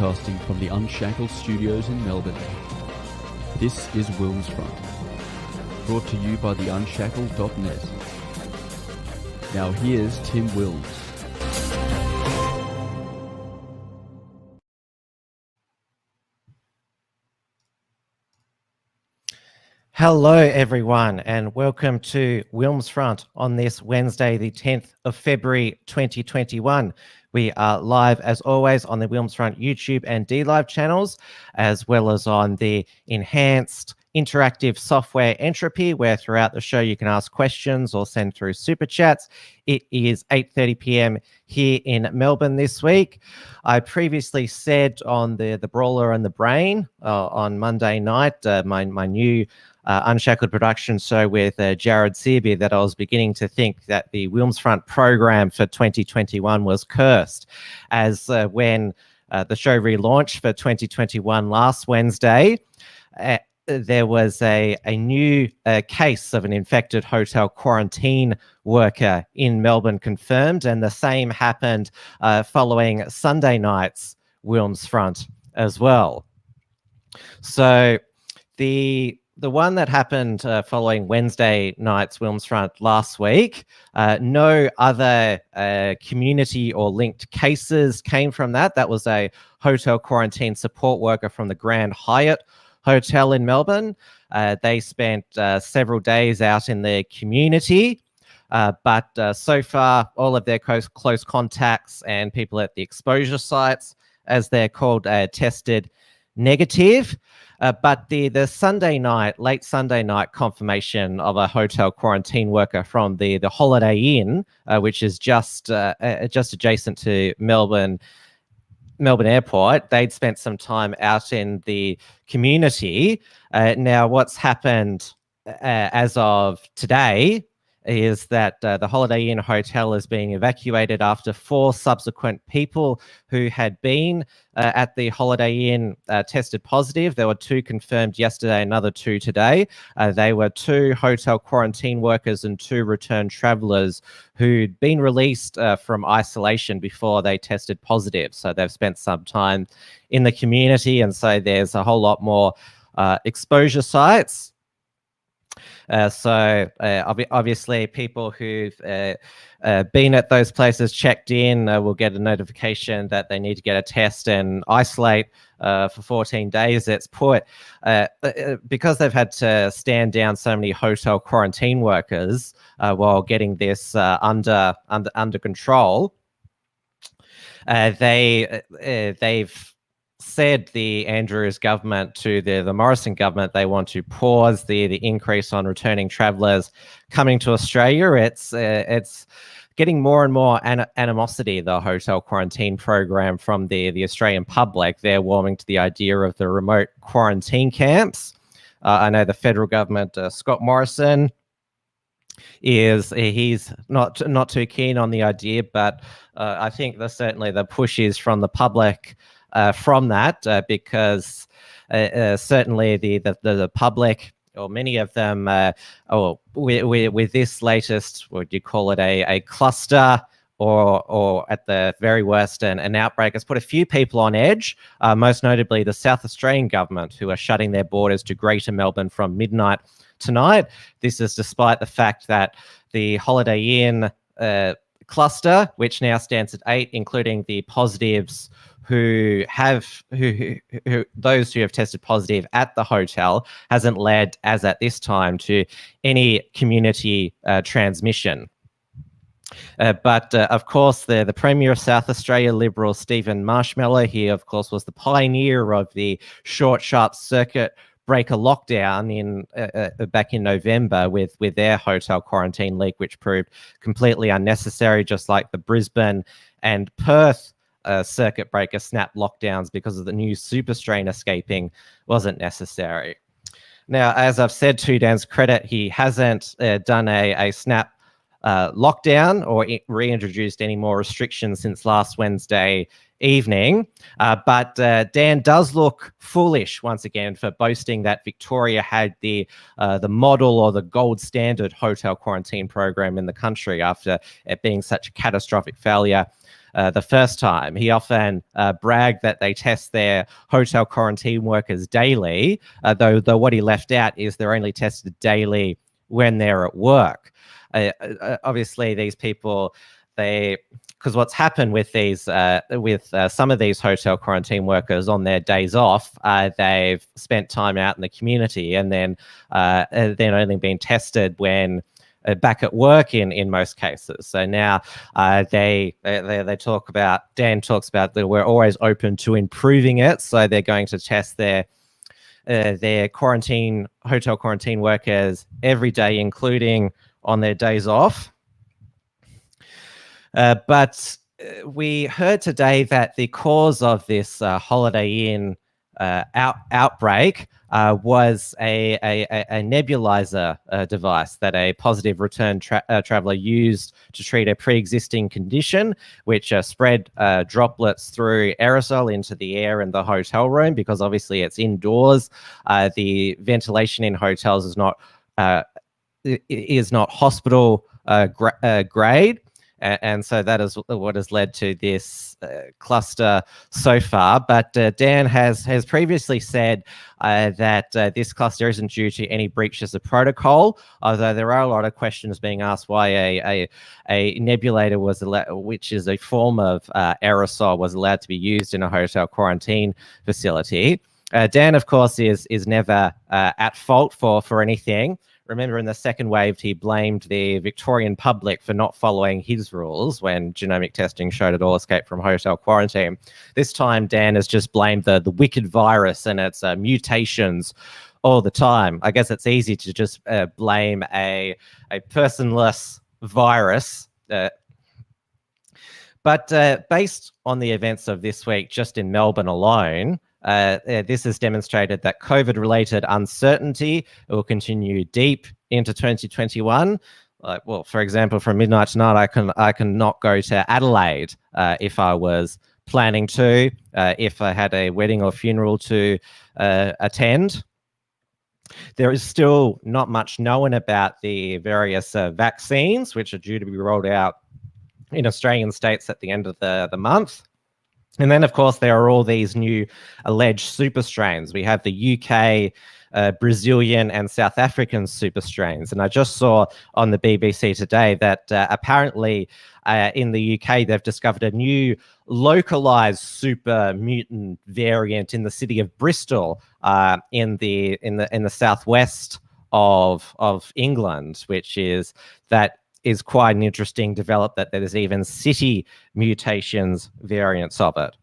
broadcasting from the Unshackled studios in Melbourne. This is WilmsFront, brought to you by the Unshackled.net. Now here's Tim Wilms. Hello everyone and welcome to WilmsFront on this Wednesday the 10th of February 2021. We are live as always on the WilmsFront YouTube and DLive channels, as well as on the enhanced interactive software Entropy, where throughout the show you can ask questions or send through super chats. It is 8:30 p.m. here in Melbourne this week. I previously said on the Brawler and the Brain on Monday night, my new Unshackled production show with Jared Searby, that I was beginning to think that the WilmsFront program for 2021 was cursed, as when the show relaunched for 2021 last Wednesday, there was a new case of an infected hotel quarantine worker in Melbourne confirmed, and the same happened following Sunday night's WilmsFront as well. So the one that happened following Wednesday night's WilmsFront last week, no other community or linked cases came from that. That was a hotel quarantine support worker from the Grand Hyatt Hotel in Melbourne. They spent several days out in the community, but so far all of their close contacts and people at the exposure sites, as they're called, tested negative. But the late Sunday night confirmation of a hotel quarantine worker from the Holiday Inn, which is just adjacent to Melbourne Airport, they'd spent some time out in the community. Now, what's happened as of today is that the Holiday Inn Hotel is being evacuated after 4 subsequent people who had been at the Holiday Inn tested positive. There were 2 confirmed yesterday, another 2 today. They were 2 hotel quarantine workers and 2 returned travellers who'd been released from isolation before they tested positive. So they've spent some time in the community, and so there's a whole lot more exposure sites. Obviously people who've been at those places, checked in, will get a notification that they need to get a test and isolate for 14 days. It's put, because they've had to stand down so many hotel quarantine workers while getting this under control. They've said, the Andrews government to the Morrison government, they want to pause the increase on returning travellers coming to Australia. It's getting more and more animosity, the hotel quarantine program, from the Australian public. They're warming to the idea of the remote quarantine camps. I know the federal government, Scott Morrison, he's not too keen on the idea, but I think certainly the push is from the public from that, because certainly the public, or many of them, with this latest, what do you call it, a cluster, or at the very worst an outbreak, has put a few people on edge, most notably the South Australian government, who are shutting their borders to Greater Melbourne from midnight tonight. This is despite the fact that the Holiday Inn cluster, which now stands at 8, including the positives those who have tested positive at the hotel, hasn't led, as at this time, to any community transmission. But of course, the Premier of South Australia, Liberal Stephen Marshmallow, he of course was the pioneer of the short, sharp circuit breaker lockdown back in November with their hotel quarantine leak, which proved completely unnecessary, just like the Brisbane and Perth circuit breaker snap lockdowns, because of the new super strain escaping, wasn't necessary. Now, as I've said, to Dan's credit, he hasn't done a snap lockdown or reintroduced any more restrictions since last Wednesday evening. But Dan does look foolish once again for boasting that Victoria had the model or the gold standard hotel quarantine program in the country, after it being such a catastrophic failure the first time. He often bragged that they test their hotel quarantine workers daily, though what he left out is they're only tested daily when they're at work. Obviously, these people, because what's happened with these, some of these hotel quarantine workers on their days off, they've spent time out in the community and then only been tested when back at work in most cases. So now they talk about, Dan talks about that we're always open to improving it. So they're going to test their hotel quarantine workers every day, including on their days off. But we heard today that the cause of this Holiday Inn outbreak was a nebulizer device that a positive return traveler used to treat a pre-existing condition, which spread droplets through aerosol into the air in the hotel room, because obviously it's indoors. The ventilation in hotels is not hospital grade. And so that is what has led to this cluster so far. But Dan has previously said that this cluster isn't due to any breaches of protocol, although there are a lot of questions being asked why a nebulator was allowed, which is a form of aerosol, was allowed to be used in a hotel quarantine facility. Dan, of course, is never at fault for anything. Remember, in the second wave, he blamed the Victorian public for not following his rules when genomic testing showed it all escaped from hotel quarantine. This time, Dan has just blamed the wicked virus and its mutations all the time. I guess it's easy to just blame a personless virus. But based on the events of this week, just in Melbourne alone, this has demonstrated that COVID-related uncertainty will continue deep into 2021. Well, for example, from midnight tonight, I can not go to Adelaide if I was planning to, if I had a wedding or funeral to attend. There is still not much known about the various vaccines, which are due to be rolled out in Australian states at the end of the month. And then, of course, there are all these new alleged super strains. We have the UK, Brazilian and South African super strains. And I just saw on the BBC today that apparently in the UK, they've discovered a new localized super mutant variant in the city of Bristol in the southwest of England, which is quite an interesting development, that there's even city mutations variants of it.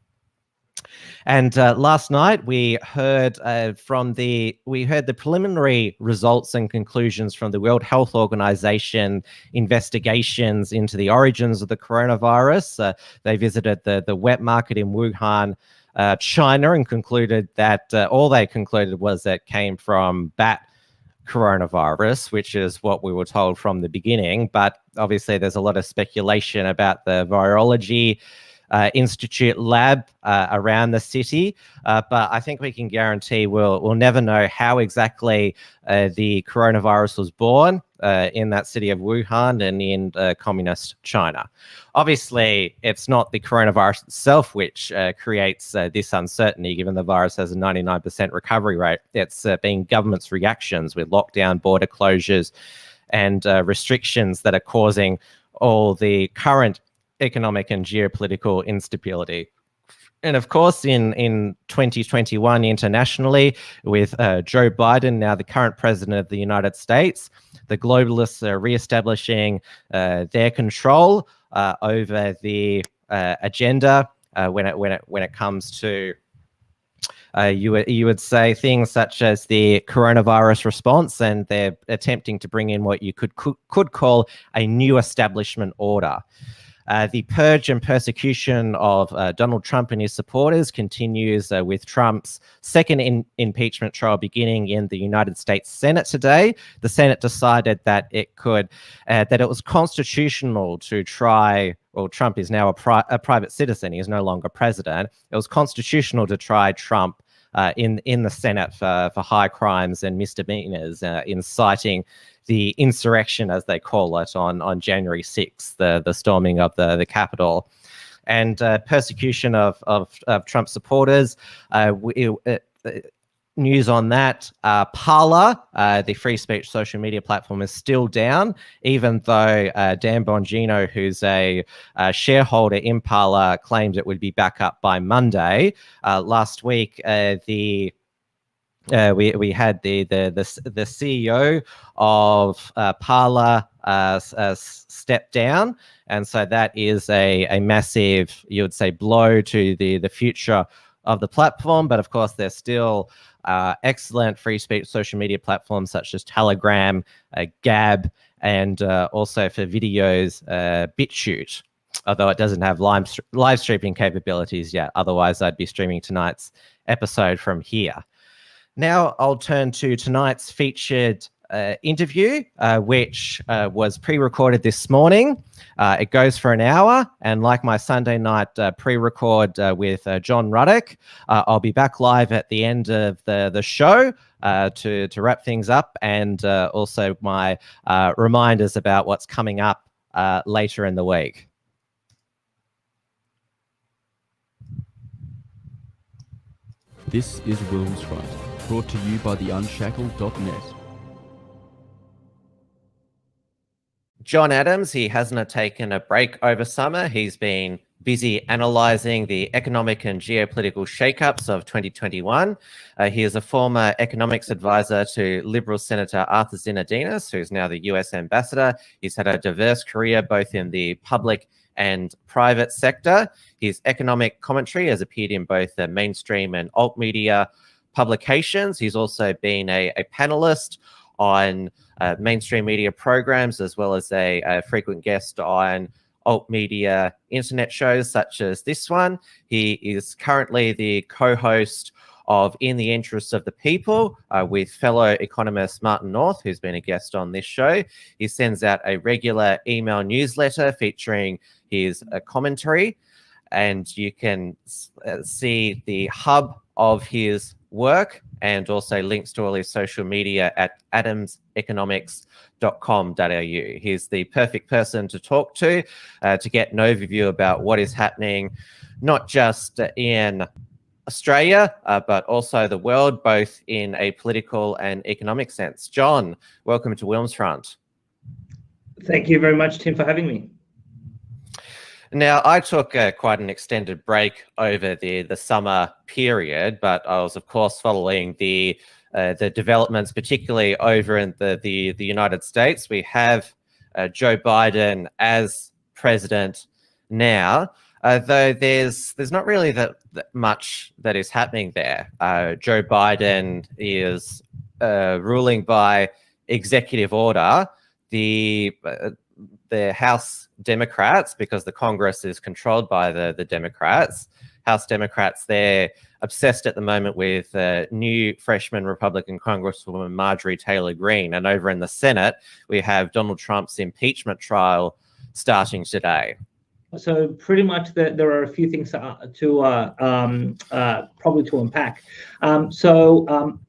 And last night we heard the preliminary results and conclusions from the World Health Organization investigations into the origins of the coronavirus. They visited the wet market in Wuhan, China, and concluded that all they concluded was that it came from bat coronavirus, which is what we were told from the beginning. But obviously there's a lot of speculation about the virology institute lab around the city, but I think we can guarantee we'll never know how exactly the coronavirus was born in that city of Wuhan and in communist China. Obviously, it's not the coronavirus itself which creates this uncertainty, given the virus has a 99% recovery rate. It's been governments' reactions with lockdown, border closures, and restrictions that are causing all the current economic and geopolitical instability. And of course, in 2021 internationally, with Joe Biden, now the current president of the United States, the globalists are reestablishing their control over the agenda when it comes to you would say things such as the coronavirus response, and they're attempting to bring in what you could call a new establishment order. The purge and persecution of Donald Trump and his supporters continues with Trump's second impeachment trial beginning in the United States Senate today. The Senate decided that it was constitutional to try. Well, Trump is now a private citizen. He is no longer president. It was constitutional to try Trump in the Senate for high crimes and misdemeanors, inciting the insurrection, as they call it, on January 6th, the storming of the Capitol. and persecution of Trump supporters. News on that. Parler, the free speech social media platform, is still down, even though Dan Bongino, who's a shareholder in Parler, claimed it would be back up by Monday. Last week, we had the CEO of Parler step down, and so that is a massive, you would say, blow to the future of the platform. But of course, there's still excellent free speech social media platforms such as Telegram, Gab, and also for videos, BitChute, although it doesn't have live streaming capabilities yet. Otherwise, I'd be streaming tonight's episode from here. Now I'll turn to tonight's featured interview, which was pre-recorded this morning. It goes for an hour, and like my Sunday night pre-record with John Ruddock, I'll be back live at the end of the show to wrap things up, and also my reminders about what's coming up later in the week. This is WilmsFront, brought to you by the Unshackled.net. John Adams, he hasn't taken a break over summer. He's been busy analysing the economic and geopolitical shakeups of 2021. He is a former economics advisor to Liberal Senator Arthur Zinadinas, who's now the US ambassador. He's had a diverse career both in the public and private sector. His economic commentary has appeared in both the mainstream and alt media publications. He's also been a panelist on mainstream media programs, as well as a frequent guest on alt media internet shows such as this one. He is currently the co-host of In the Interests of the People with fellow economist Martin North, who's been a guest on this show. He sends out a regular email newsletter featuring his commentary, and you can see the hub of his work and also links to all his social media at adamseconomics.com.au. He's the perfect person to talk to get an overview about what is happening, not just in Australia, but also the world, both in a political and economic sense. John, welcome to WilmsFront. Thank you very much, Tim, for having me. Now, I took quite an extended break over the summer period, but I was, of course, following the developments, particularly over in the United States. We have Joe Biden as president now, though there's not really that much that is happening there. Joe Biden is ruling by executive order. The House Democrats, because the Congress is controlled by the Democrats, House Democrats, they're obsessed at the moment with new freshman Republican Congresswoman Marjorie Taylor Greene. And over in the Senate, we have Donald Trump's impeachment trial starting today. So pretty much there are a few things probably to unpack.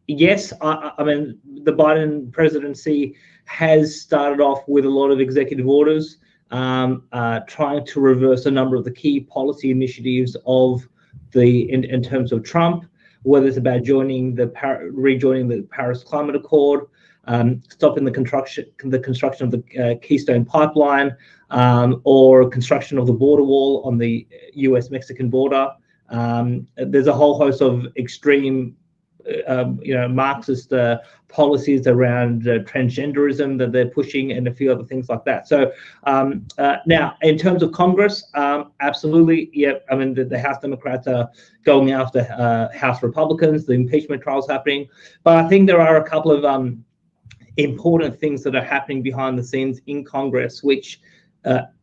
Yes, I mean, the Biden presidency has started off with a lot of executive orders trying to reverse a number of the key policy initiatives of in terms of Trump, whether it's about rejoining the Paris Climate Accord, stopping the construction of the Keystone Pipeline, or construction of the border wall on the US-Mexican border. There's a whole host of extreme Marxist policies around transgenderism that they're pushing, and a few other things like that. So now, in terms of Congress, absolutely, yeah. I mean, the House Democrats are going after House Republicans. The impeachment trial's happening, but I think there are a couple of important things that are happening behind the scenes in Congress, which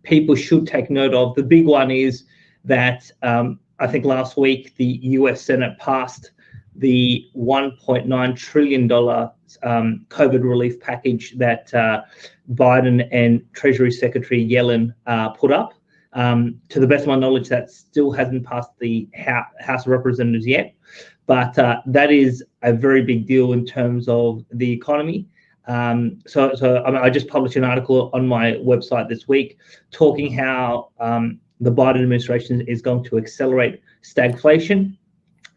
people should take note of. The big one is that I think last week the US Senate passed the $1.9 trillion COVID relief package that Biden and Treasury Secretary Yellen put up. To the best of my knowledge, that still hasn't passed the House of Representatives yet, but that is a very big deal in terms of the economy. I mean, I just published an article on my website this week talking how the Biden administration is going to accelerate stagflation.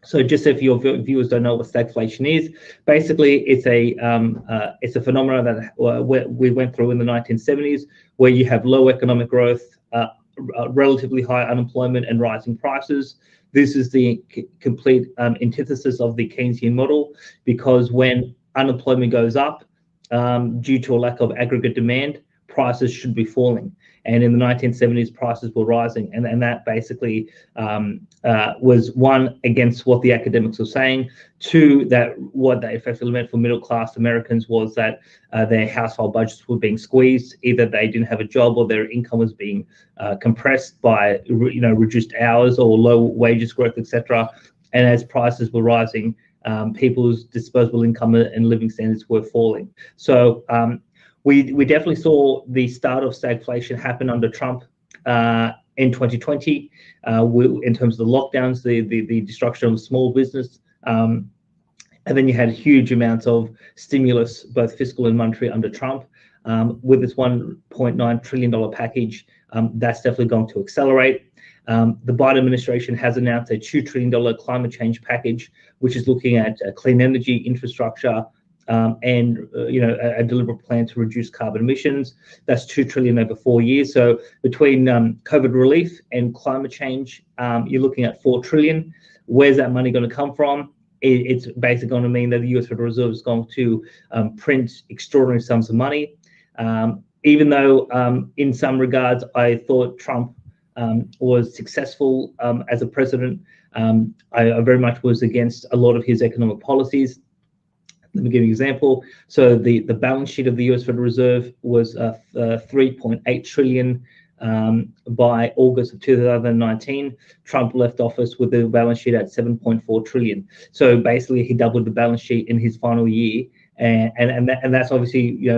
So just if your viewers don't know what stagflation is, basically it's a phenomenon that we went through in the 1970s, where you have low economic growth, relatively high unemployment, and rising prices. This is the complete antithesis of the Keynesian model, because when unemployment goes up due to a lack of aggregate demand, prices should be falling. And in the 1970s, prices were rising, and that basically was, one, against what the academics were saying. Two, that what they effectively meant for middle-class Americans was that their household budgets were being squeezed. Either they didn't have a job, or their income was being compressed by reduced hours or low wages growth, etc. And as prices were rising, people's disposable income and living standards were falling. So we definitely saw the start of stagflation happen under Trump in 2020, in terms of the lockdowns, the destruction of small business, and then you had huge amounts of stimulus, both fiscal and monetary, under Trump. With this $1.9 trillion package, that's definitely going to accelerate. The Biden administration has announced a $2 trillion climate change package, which is looking at clean energy infrastructure, and a deliberate plan to reduce carbon emissions. That's $2 trillion over 4 years. So between COVID relief and climate change, you're looking at $4 trillion. Where's that money going to come from? It's basically going to mean that the US Federal Reserve is going to print extraordinary sums of money. Even though in some regards I thought Trump was successful as a president, I very much was against a lot of his economic policies. Let me give you an example. So the balance sheet of the US Federal Reserve was 3.8 trillion by August of 2019. Trump left office with the balance sheet at 7.4 trillion. So basically, he doubled the balance sheet in his final year, and that's obviously,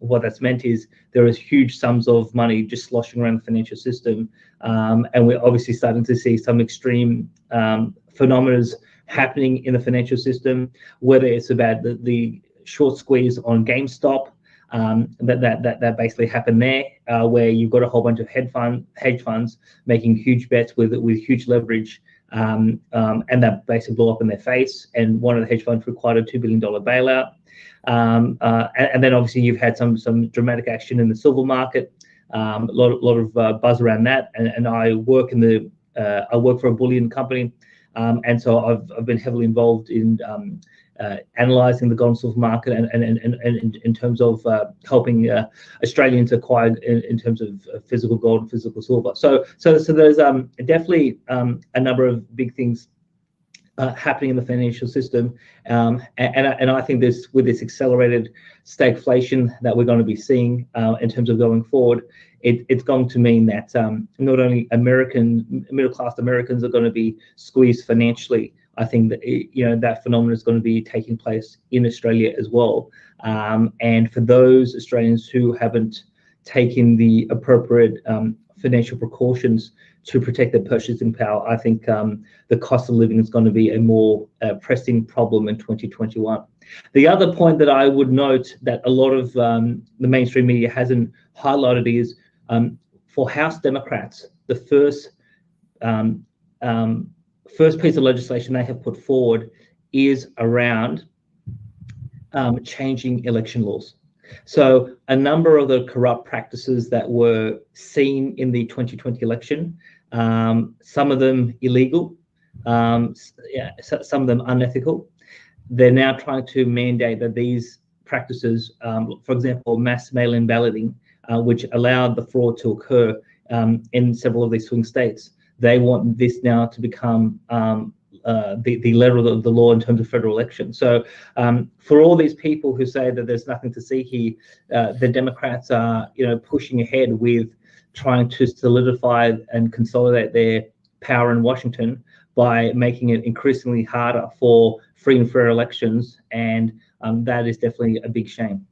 what that's meant is there is huge sums of money just sloshing around the financial system, and we're obviously starting to see some extreme phenomena happening in the financial system, whether it's about the short squeeze on GameStop, that basically happened there, where you've got a whole bunch of hedge funds making huge bets with huge leverage, and that basically blew up in their face. And one of the hedge funds required a $2 billion bailout. And then obviously you've had some dramatic action in the silver market, a lot of buzz around that. And I work for a bullion company. And so I've been heavily involved in analysing the gold and silver market, and in terms of helping Australians acquire in terms of physical gold and physical silver. So there's definitely a number of big things happening in the financial system, and I think with this accelerated stagflation that we're going to be seeing in terms of going forward, it's going to mean that not only middle-class Americans are going to be squeezed financially. I think that that phenomenon is going to be taking place in Australia as well. And for those Australians who haven't taken the appropriate financial precautions to protect their purchasing power, I think the cost of living is going to be a more pressing problem in 2021. The other point that I would note that a lot of the mainstream media hasn't highlighted is, for House Democrats, the first piece of legislation they have put forward is around changing election laws. So a number of the corrupt practices that were seen in the 2020 election, some of them illegal, some of them unethical, they're now trying to mandate that these practices, for example, mass mail-in balloting, which allowed the fraud to occur in several of these swing states, they want this now to become the letter of the law in terms of federal elections. So for all these people who say that there's nothing to see here, the Democrats are pushing ahead with trying to solidify and consolidate their power in Washington by making it increasingly harder for free and fair elections, and that is definitely a big shame.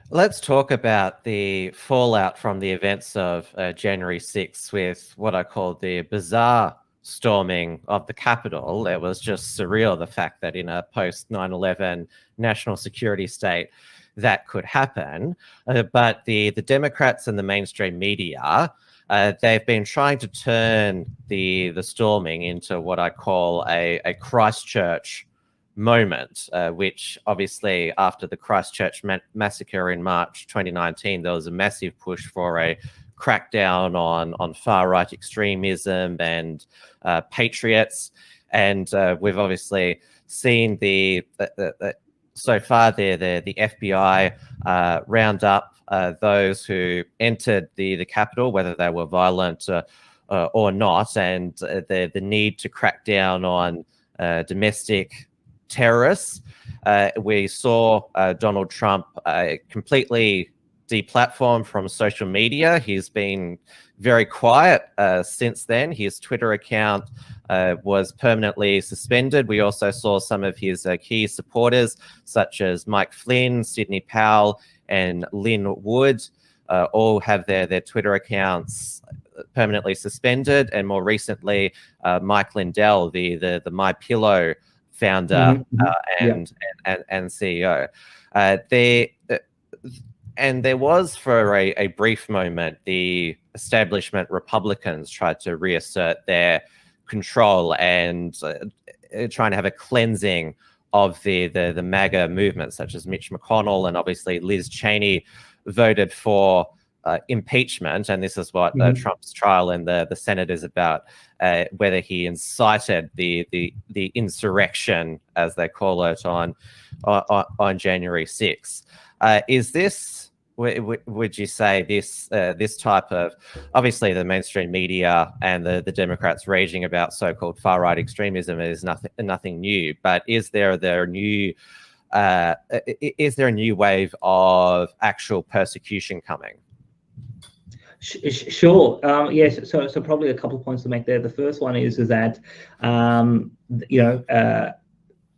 Let's talk about the fallout from the events of January 6th with what I call the bizarre storming of the Capitol. It was just surreal, the fact that in a post 9/11 national security state that could happen. But the Democrats and the mainstream media they've been trying to turn the storming into what I call a Christchurch moment, which obviously after the Christchurch massacre in March 2019, there was a massive push for a crackdown on far-right extremism and patriots. And we've obviously seen so far the FBI round up those who entered the Capitol, whether they were violent or not, and the need to crack down on domestic terrorists. We saw Donald Trump completely deplatformed from social media. He's been very quiet since then. His Twitter account was permanently suspended. We also saw some of his key supporters, such as Mike Flynn, Sidney Powell, and Lynn Wood, all have their Twitter accounts permanently suspended. And more recently, Mike Lindell, the MyPillow founder and CEO. And there was, for a brief moment, the establishment Republicans tried to reassert their control and trying to have a cleansing of the MAGA movement, such as Mitch McConnell, and obviously Liz Cheney voted for impeachment. And this is what Trump's trial in the Senate is about, whether he incited the insurrection, as they call it, on January 6th. Is this, would you say this type of, obviously the mainstream media and the Democrats raging about so-called far-right extremism is nothing new, but is there a new wave of actual persecution coming? Sure. Yes. So probably a couple of points to make there. The first one is that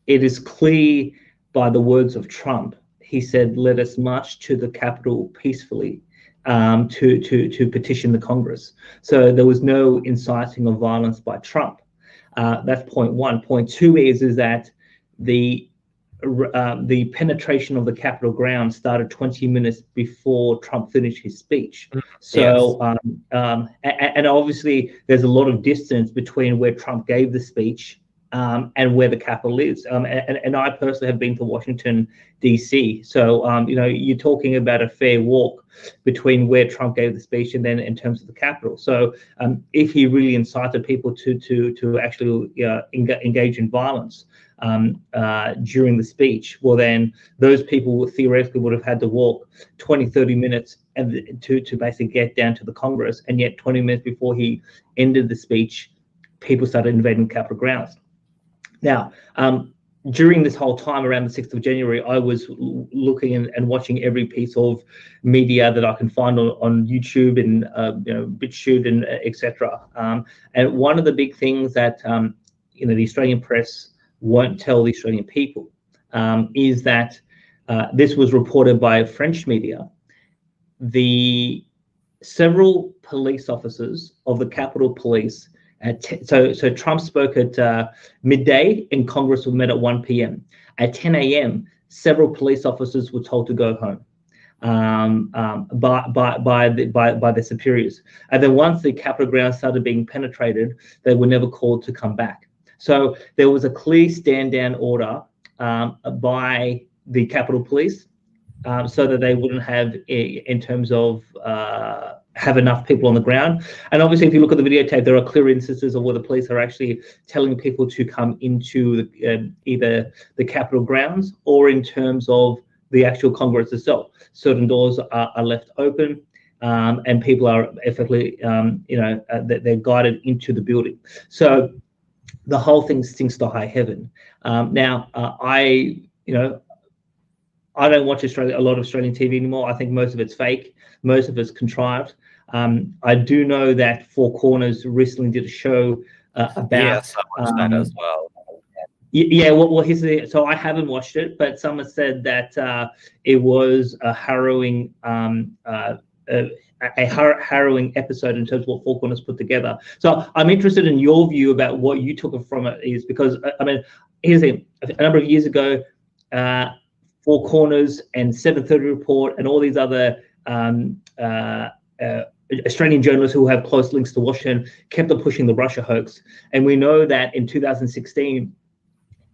it is clear by the words of Trump. He said, "Let us march to the Capitol peacefully to petition the Congress." So there was no inciting of violence by Trump. That's point one. Point two is that the penetration of the Capitol grounds started 20 minutes before Trump finished his speech. So, and obviously there's a lot of distance between where Trump gave the speech and where the Capitol is. And I personally have been to Washington, D.C. So, you're talking about a fair walk between where Trump gave the speech and then in terms of the Capitol. So if he really incited people to actually engage in violence during the speech, well, then those people theoretically would have had to walk 20, 30 minutes and to basically get down to the Congress. And yet 20 minutes before he ended the speech, people started invading the Capitol grounds. Now, during this whole time around the 6th of January, I was looking and watching every piece of media that I can find on YouTube and BitChute and etc. And one of the big things that the Australian press won't tell the Australian people is that this was reported by French media. The several police officers of the Capitol Police. So Trump spoke at midday and Congress was met at 1 p.m. At 10 a.m., several police officers were told to go home by their superiors. And then once the Capitol grounds started being penetrated, they were never called to come back. So there was a clear stand-down order by the Capitol Police so that they wouldn't have, in terms of have enough people on the ground. And obviously, if you look at the videotape, there are clear instances of where the police are actually telling people to come into either the Capitol grounds or in terms of the actual Congress itself. Certain doors are left open, and people are effectively, they're guided into the building. So the whole thing stinks to high heaven. Now, I don't watch a lot of Australian TV anymore. I think most of it's fake. Most of it's contrived. I do know that Four Corners recently did a show about. Yes, I watched that as well. Yeah. Well, so I haven't watched it, but someone said that it was a harrowing, harrowing episode in terms of what Four Corners put together. So I'm interested in your view about what you took from it, is because here's the thing: a number of years ago, Four Corners and 7:30 Report and all these other Australian journalists who have close links to Washington kept on pushing the Russia hoax. And we know that in 2016,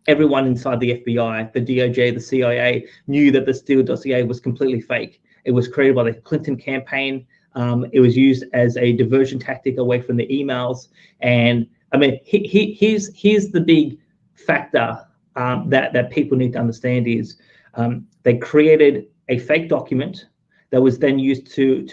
everyone inside the FBI, the DOJ, the CIA knew that the Steele dossier was completely fake. It was created by the Clinton campaign. It was used as a diversion tactic away from the emails. And I mean, here's the big factor that people need to understand is they created a fake document that was then used to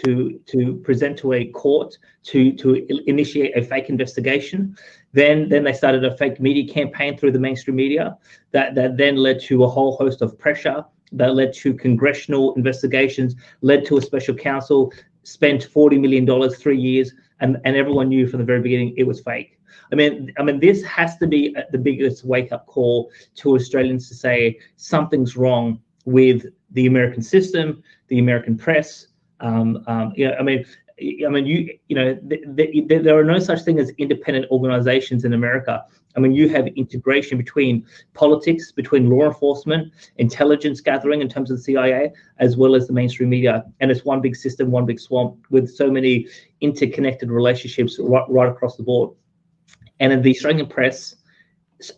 present to a court to initiate a fake investigation. Then they started a fake media campaign through the mainstream media that then led to a whole host of pressure, that led to congressional investigations, led to a special counsel, spent $40 million 3 years, and everyone knew from the very beginning it was fake. I mean, this has to be the biggest wake-up call to Australians to say something's wrong with the American system, the American press. There are no such thing as independent organizations in America. I mean, you have integration between politics, between law enforcement, intelligence gathering in terms of the CIA, as well as the mainstream media. And it's one big system, one big swamp with so many interconnected relationships right across the board. And in the Australian press,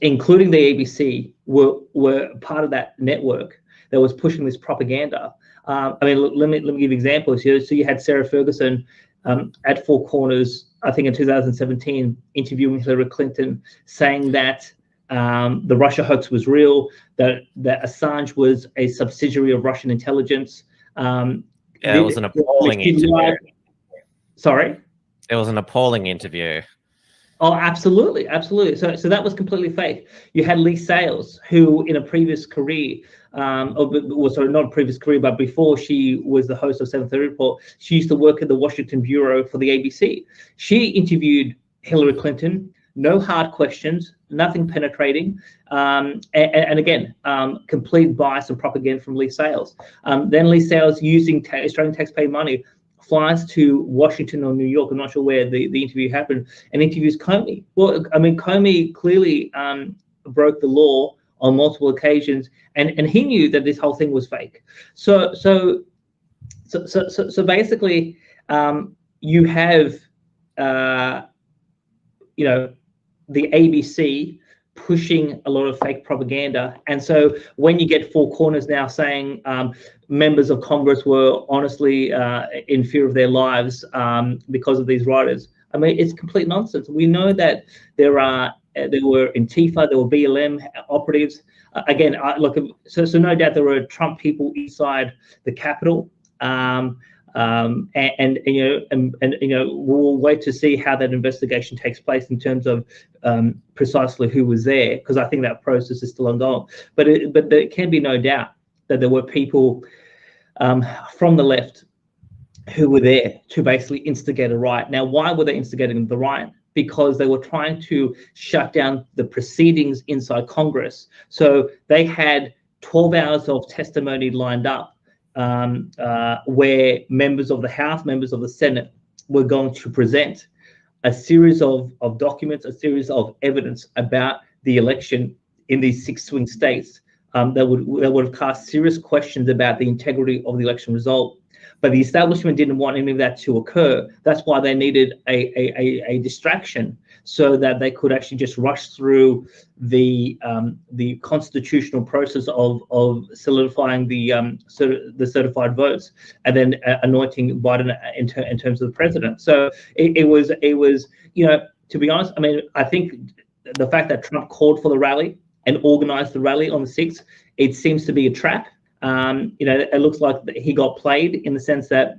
including the ABC, were part of that network that was pushing this propaganda. Let me give examples here. So you had Sarah Ferguson at Four Corners, I think in 2017, interviewing Hillary Clinton, saying that the Russia hoax was real, that Assange was a subsidiary of Russian intelligence. It was an appalling interview. Sorry? It was an appalling interview. Oh, absolutely. So that was completely fake. You had Lee Sales, who in a previous career, not a previous career, but before she was the host of 730 Report, she used to work at the Washington bureau for the ABC. She interviewed Hillary Clinton, no hard questions, nothing penetrating, and again, complete bias and propaganda from Lee Sales. Then Lee Sales, using Australian taxpayer money, flies to Washington or New York, I'm not sure where the interview happened, and interviews Comey. Well, I mean, Comey clearly broke the law on multiple occasions, and he knew that this whole thing was fake. So basically, you have the ABC pushing a lot of fake propaganda. And so when you get Four Corners now saying members of Congress were honestly in fear of their lives because of these writers, I mean, it's complete nonsense. We know that there were Antifa, there were BLM operatives. So no doubt there were Trump people inside the Capitol. We'll wait to see how that investigation takes place in terms of precisely who was there, because I think that process is still ongoing. But there can be no doubt that there were people from the left who were there to basically instigate a riot. Now, why were they instigating the riot? Because they were trying to shut down the proceedings inside Congress. So they had 12 hours of testimony lined up, where members of the House, members of the Senate were going to present a series of documents, a series of evidence about the election in these 6 swing states that would have cast serious questions about the integrity of the election result. But the establishment didn't want any of that to occur. That's why they needed a distraction, so that they could actually just rush through the constitutional process of solidifying the certified votes, and then anointing Biden in terms of the president. So it was to be honest, I mean, I think the fact that Trump called for the rally and organized the rally on the 6th, it seems to be a trap. It looks like he got played in the sense that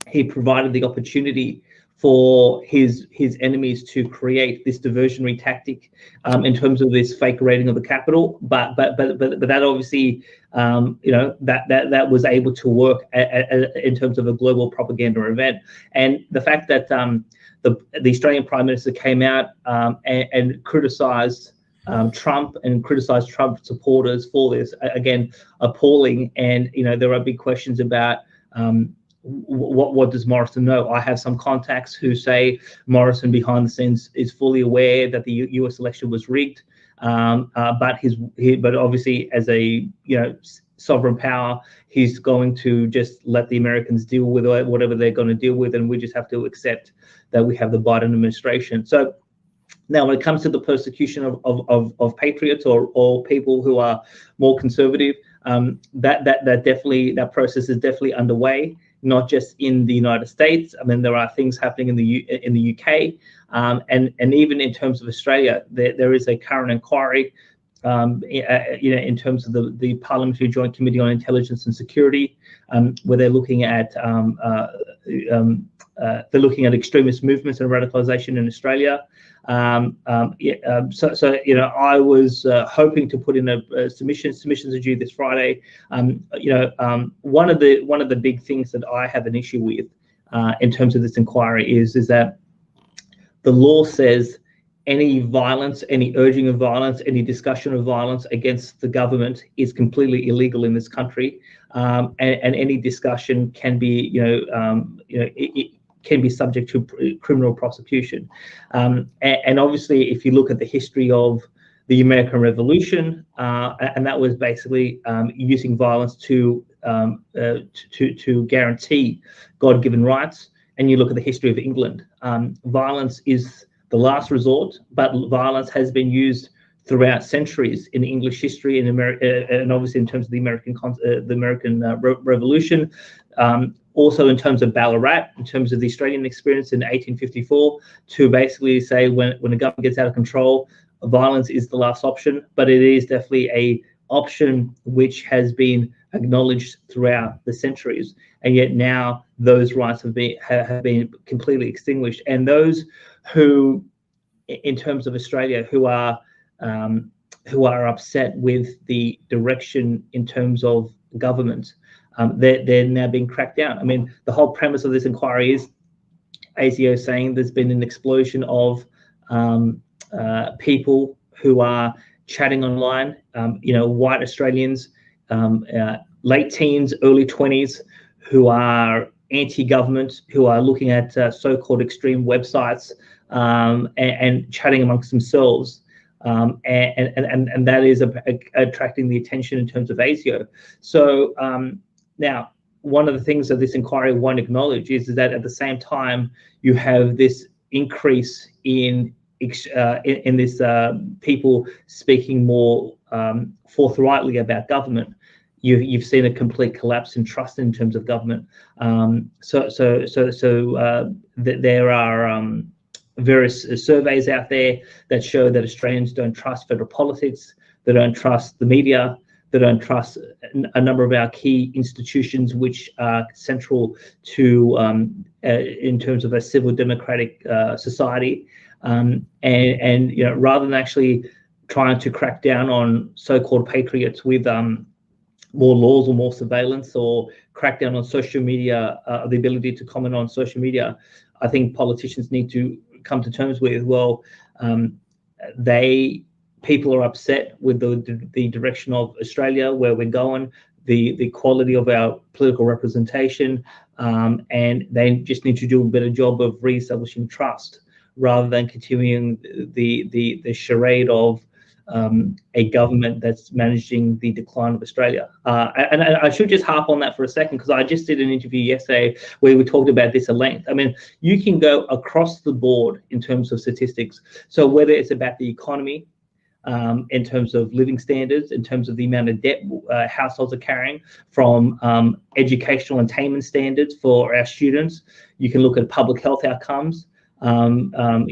he provided the opportunity for his enemies to create this diversionary tactic in terms of this fake raiding of the Capitol. But that obviously that was able to work in terms of a global propaganda event. And the fact that the Australian Prime Minister came out and criticised Trump and criticized Trump supporters for this, again, appalling. And there are big questions about what does Morrison know? I have some contacts who say Morrison behind the scenes is fully aware that the US election was rigged, but obviously as a sovereign power. He's going to just let the Americans deal with whatever they're going to deal with, and we just have to accept that we have the Biden administration. So now, when it comes to the persecution of patriots or people who are more conservative, that process is definitely underway. Not just in the United States. I mean, there are things happening in the UK, and even in terms of Australia, there is a current inquiry, in terms of the Parliamentary Joint Committee on Intelligence and Security, where they're looking at extremist movements and radicalisation in Australia. I was hoping to put in a submissions are due this Friday. One of the big things that I have an issue with in terms of this inquiry is that the law says any violence, any urging of violence, any discussion of violence against the government is completely illegal in this country, and any discussion can be, it can be subject to criminal prosecution. And obviously, if you look at the history of the American Revolution, and that was basically using violence to guarantee God-given rights, and you look at the history of England, violence is the last resort, but violence has been used throughout centuries in English history, in America, and obviously in terms of the American Revolution. Also in terms of Ballarat, in terms of the Australian experience in 1854, to basically say when the government gets out of control, violence is the last option, but it is definitely a option which has been acknowledged throughout the centuries, and yet now those rights have been completely extinguished. And those who, in terms of Australia, who are upset with the direction in terms of government, they're now being cracked down. I mean, the whole premise of this inquiry is ASIO saying there's been an explosion of people who are chatting online, white Australians, late teens, early 20s, who are anti-government, who are looking at so-called extreme websites and chatting amongst themselves. And that is attracting the attention in terms of ASIO. So now, one of the things that this inquiry won't acknowledge is that at the same time you have this increase in this people speaking more forthrightly about government. You've seen a complete collapse in trust in terms of government. There are various surveys out there that show that Australians don't trust federal politics, they don't trust the media, they don't trust a number of our key institutions which are central to in terms of a civil democratic society. And rather than actually trying to crack down on so-called patriots with more laws or more surveillance, or crack down on social media, the ability to comment on social media, I think politicians need to come to terms with, people are upset with the direction of Australia, where we're going, the quality of our political representation, and they just need to do a better job of re-establishing trust, rather than continuing the charade of a government that's managing the decline of Australia. And I should just harp on that for a second, because I just did an interview yesterday where we talked about this at length. I mean, you can go across the board in terms of statistics. So whether it's about the economy, in terms of living standards, in terms of the amount of debt households are carrying, from educational attainment standards for our students, you can look at public health outcomes. We're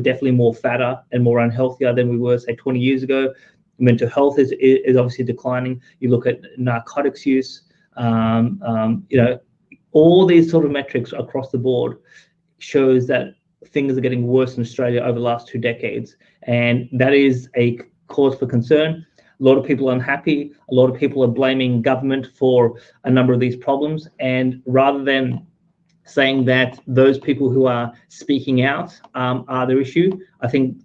definitely more fatter and more unhealthier than we were, say, 20 years ago. Mental health is obviously declining. You look at narcotics use, all these sort of metrics across the board shows that things are getting worse in Australia over the last 2 decades. And that is a cause for concern. A lot of people are unhappy. A lot of people are blaming government for a number of these problems. And rather than saying that those people who are speaking out are the issue, I think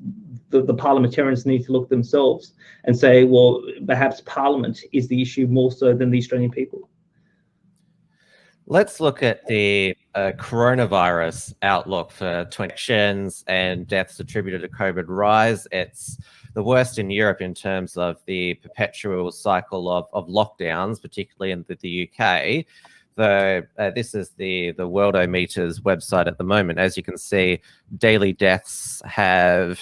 the parliamentarians need to look themselves and say, well, perhaps Parliament is the issue more so than the Australian people. Let's look at the coronavirus outlook for infections and deaths attributed to COVID rise. It's worst in Europe in terms of the perpetual cycle of lockdowns, particularly in the UK. Though this is the Worldometer's website at the moment. As you can see, daily deaths have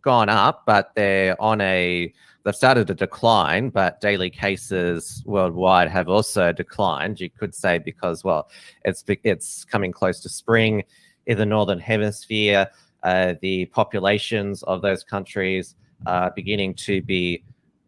gone up, but they've started to decline, but daily cases worldwide have also declined. You could say because, well, it's coming close to spring in the Northern Hemisphere. The populations of those countries are beginning to be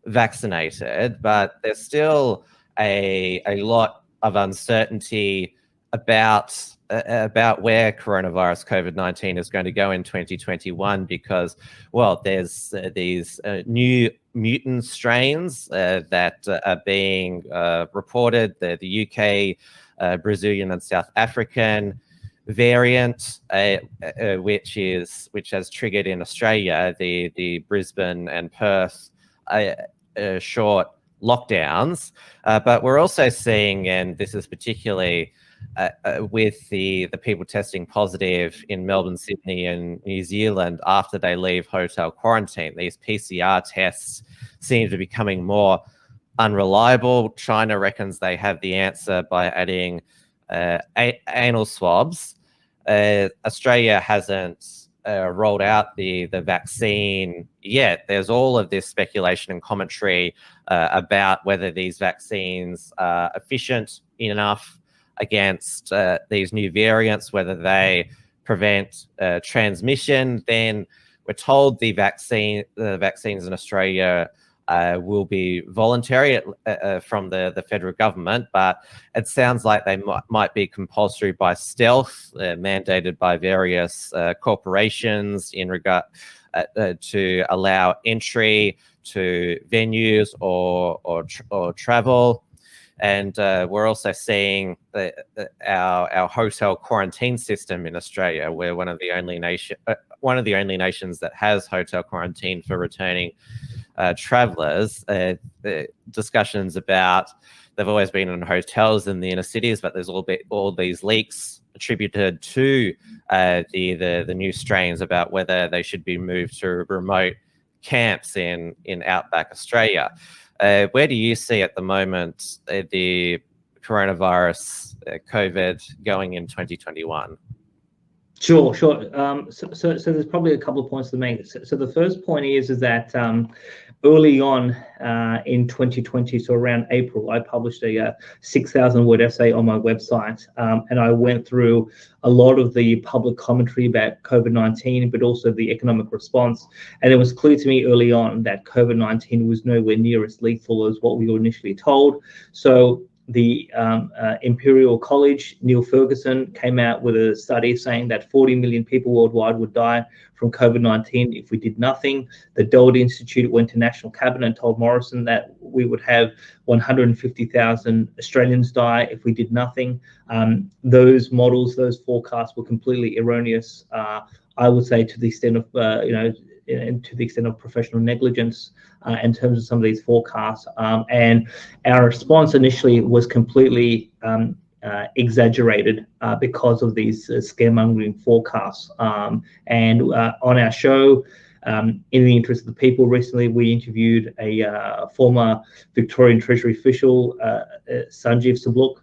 vaccinated, but there's still a lot of uncertainty about where coronavirus COVID-19 is going to go in 2021 because, well, there's these new mutant strains that are being reported. The UK, Brazilian and South African variant, which has triggered in Australia the Brisbane and Perth short lockdowns, but we're also seeing, and this is particularly with the people testing positive in Melbourne, Sydney and New Zealand after they leave hotel quarantine, these PCR tests seem to be becoming more unreliable. China reckons they have the answer by adding anal swabs. Australia hasn't rolled out the vaccine yet. There's all of this speculation and commentary about whether these vaccines are efficient enough against these new variants, whether they prevent transmission. Then we're told the vaccines in Australia will be voluntary from the federal government, but it sounds like they might be compulsory by stealth, mandated by various corporations in regard to allow entry to venues or travel. And we're also seeing our hotel quarantine system in Australia. We're one of the only nations that has hotel quarantine for returning travelers. The discussions about they've always been in hotels in the inner cities, but there's all these leaks attributed to the new strains about whether they should be moved to remote camps in outback Australia. Where do you see at the moment the coronavirus COVID going in 2021? Sure. So there's probably a couple of points to make. So the first point is that early on in 2020, so around April, I published a 6,000-word essay on my website, and I went through a lot of the public commentary about COVID-19, but also the economic response. And it was clear to me early on that COVID-19 was nowhere near as lethal as what we were initially told. So the Imperial College, Neil Ferguson, came out with a study saying that 40 million people worldwide would die from COVID-19 if we did nothing. The Doherty Institute went to National Cabinet and told Morrison that we would have 150,000 Australians die if we did nothing. Those models, those forecasts were completely erroneous, I would say, to the extent of, to the extent of professional negligence in terms of some of these forecasts. And our response initially was completely exaggerated because of these scaremongering forecasts. And on our show, in the interest of the people, recently we interviewed a former Victorian Treasury official, Sanjeev Sablok,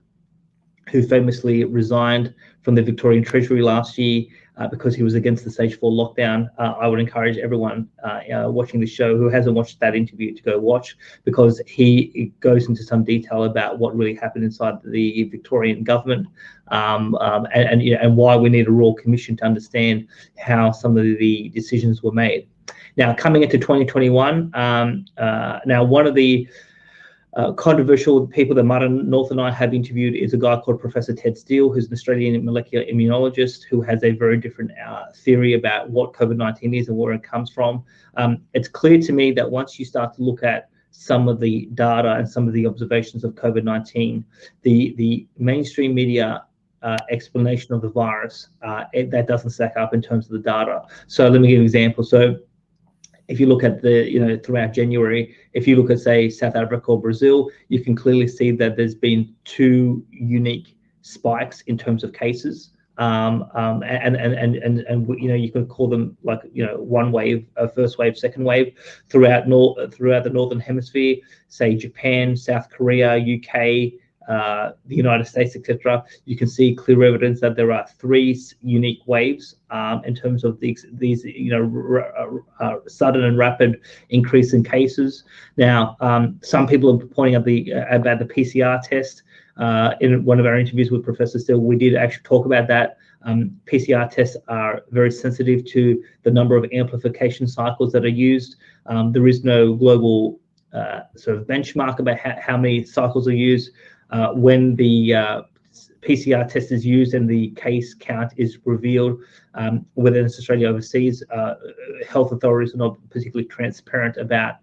who famously resigned from the Victorian Treasury last year because he was against the stage 4 lockdown. I would encourage everyone watching the show who hasn't watched that interview to go watch, because he goes into some detail about what really happened inside the Victorian government, and why we need a Royal Commission to understand how some of the decisions were made. Now, coming into 2021, now one of the controversial people that Martin North and I have interviewed is a guy called Professor Ted Steele, who's an Australian molecular immunologist who has a very different theory about what COVID-19 is and where it comes from. It's clear to me that once you start to look at some of the data and some of the observations of COVID-19, the mainstream media explanation of the virus, that doesn't stack up in terms of the data. So let me give an example. So if you look at throughout January, if you look at, say, South Africa or Brazil, you can clearly see that there's been 2 unique spikes in terms of cases. you can call them like one wave, first wave, second wave throughout the northern hemisphere, say Japan, South Korea, UK, the United States, etc. You can see clear evidence that there are 3 unique waves in terms of these sudden and rapid increase in cases. Now, some people are pointing out about the PCR test. In one of our interviews with Professor Steele, we did actually talk about that. PCR tests are very sensitive to the number of amplification cycles that are used. There is no global sort of benchmark about how many cycles are used. When the PCR test is used and the case count is revealed, whether it's Australia or overseas, health authorities are not particularly transparent about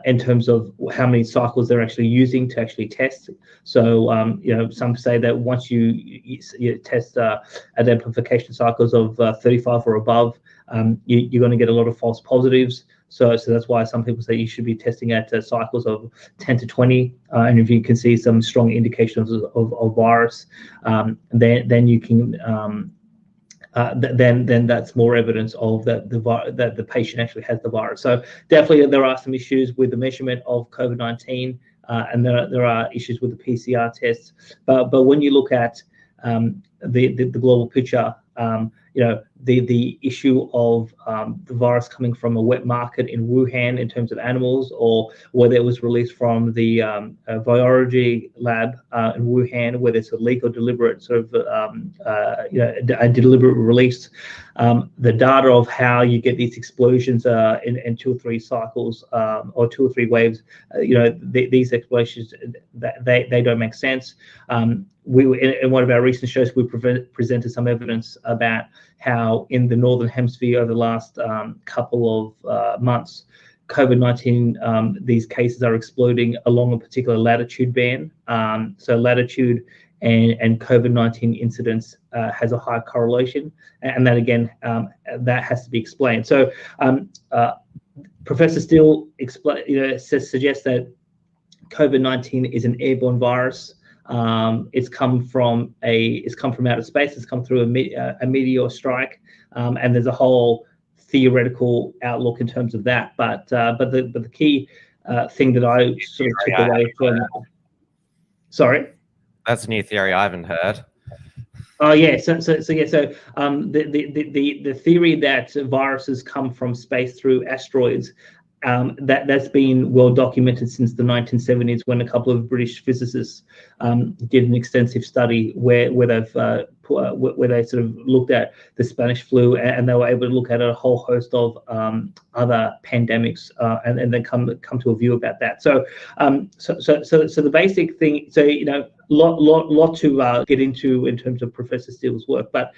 in terms of how many cycles they're actually using to actually test. So, some say that once you test at amplification cycles of 35 or above, you're going to get a lot of false positives. So that's why some people say you should be testing at cycles of 10 to 20, and if you can see some strong indications of virus, then you can then that's more evidence of that the patient actually has the virus. So definitely there are some issues with the measurement of COVID-19, and there are issues with the PCR tests. But when you look at the global picture, the issue of the virus coming from a wet market in Wuhan in terms of animals, or whether it was released from the virology lab in Wuhan, whether it's a leak or deliberate sort of a deliberate release. The data of how you get these explosions in 2 or 3 cycles or 2 or 3 waves, these explosions, they don't make sense. In one of our recent shows, we presented some evidence about how in the northern hemisphere over the last couple of months, COVID-19, these cases are exploding along a particular latitude band. So latitude and COVID-19 incidence has a high correlation, and that again, that has to be explained. So Professor Steele suggests that COVID-19 is an airborne virus. It's come from outer space. It's come through a meteor strike, and there's a whole theoretical outlook in terms of that. But the key thing that I sort of took away from, sorry, that's a new theory I haven't heard. Oh yeah, so the theory that viruses come from space through asteroids, that's been well documented since the 1970s, when a couple of British physicists did an extensive study where they sort of looked at the Spanish flu, and they were able to look at a whole host of other pandemics, and then come to a view about that. So the basic thing, lot to get into in terms of Professor Steele's work, but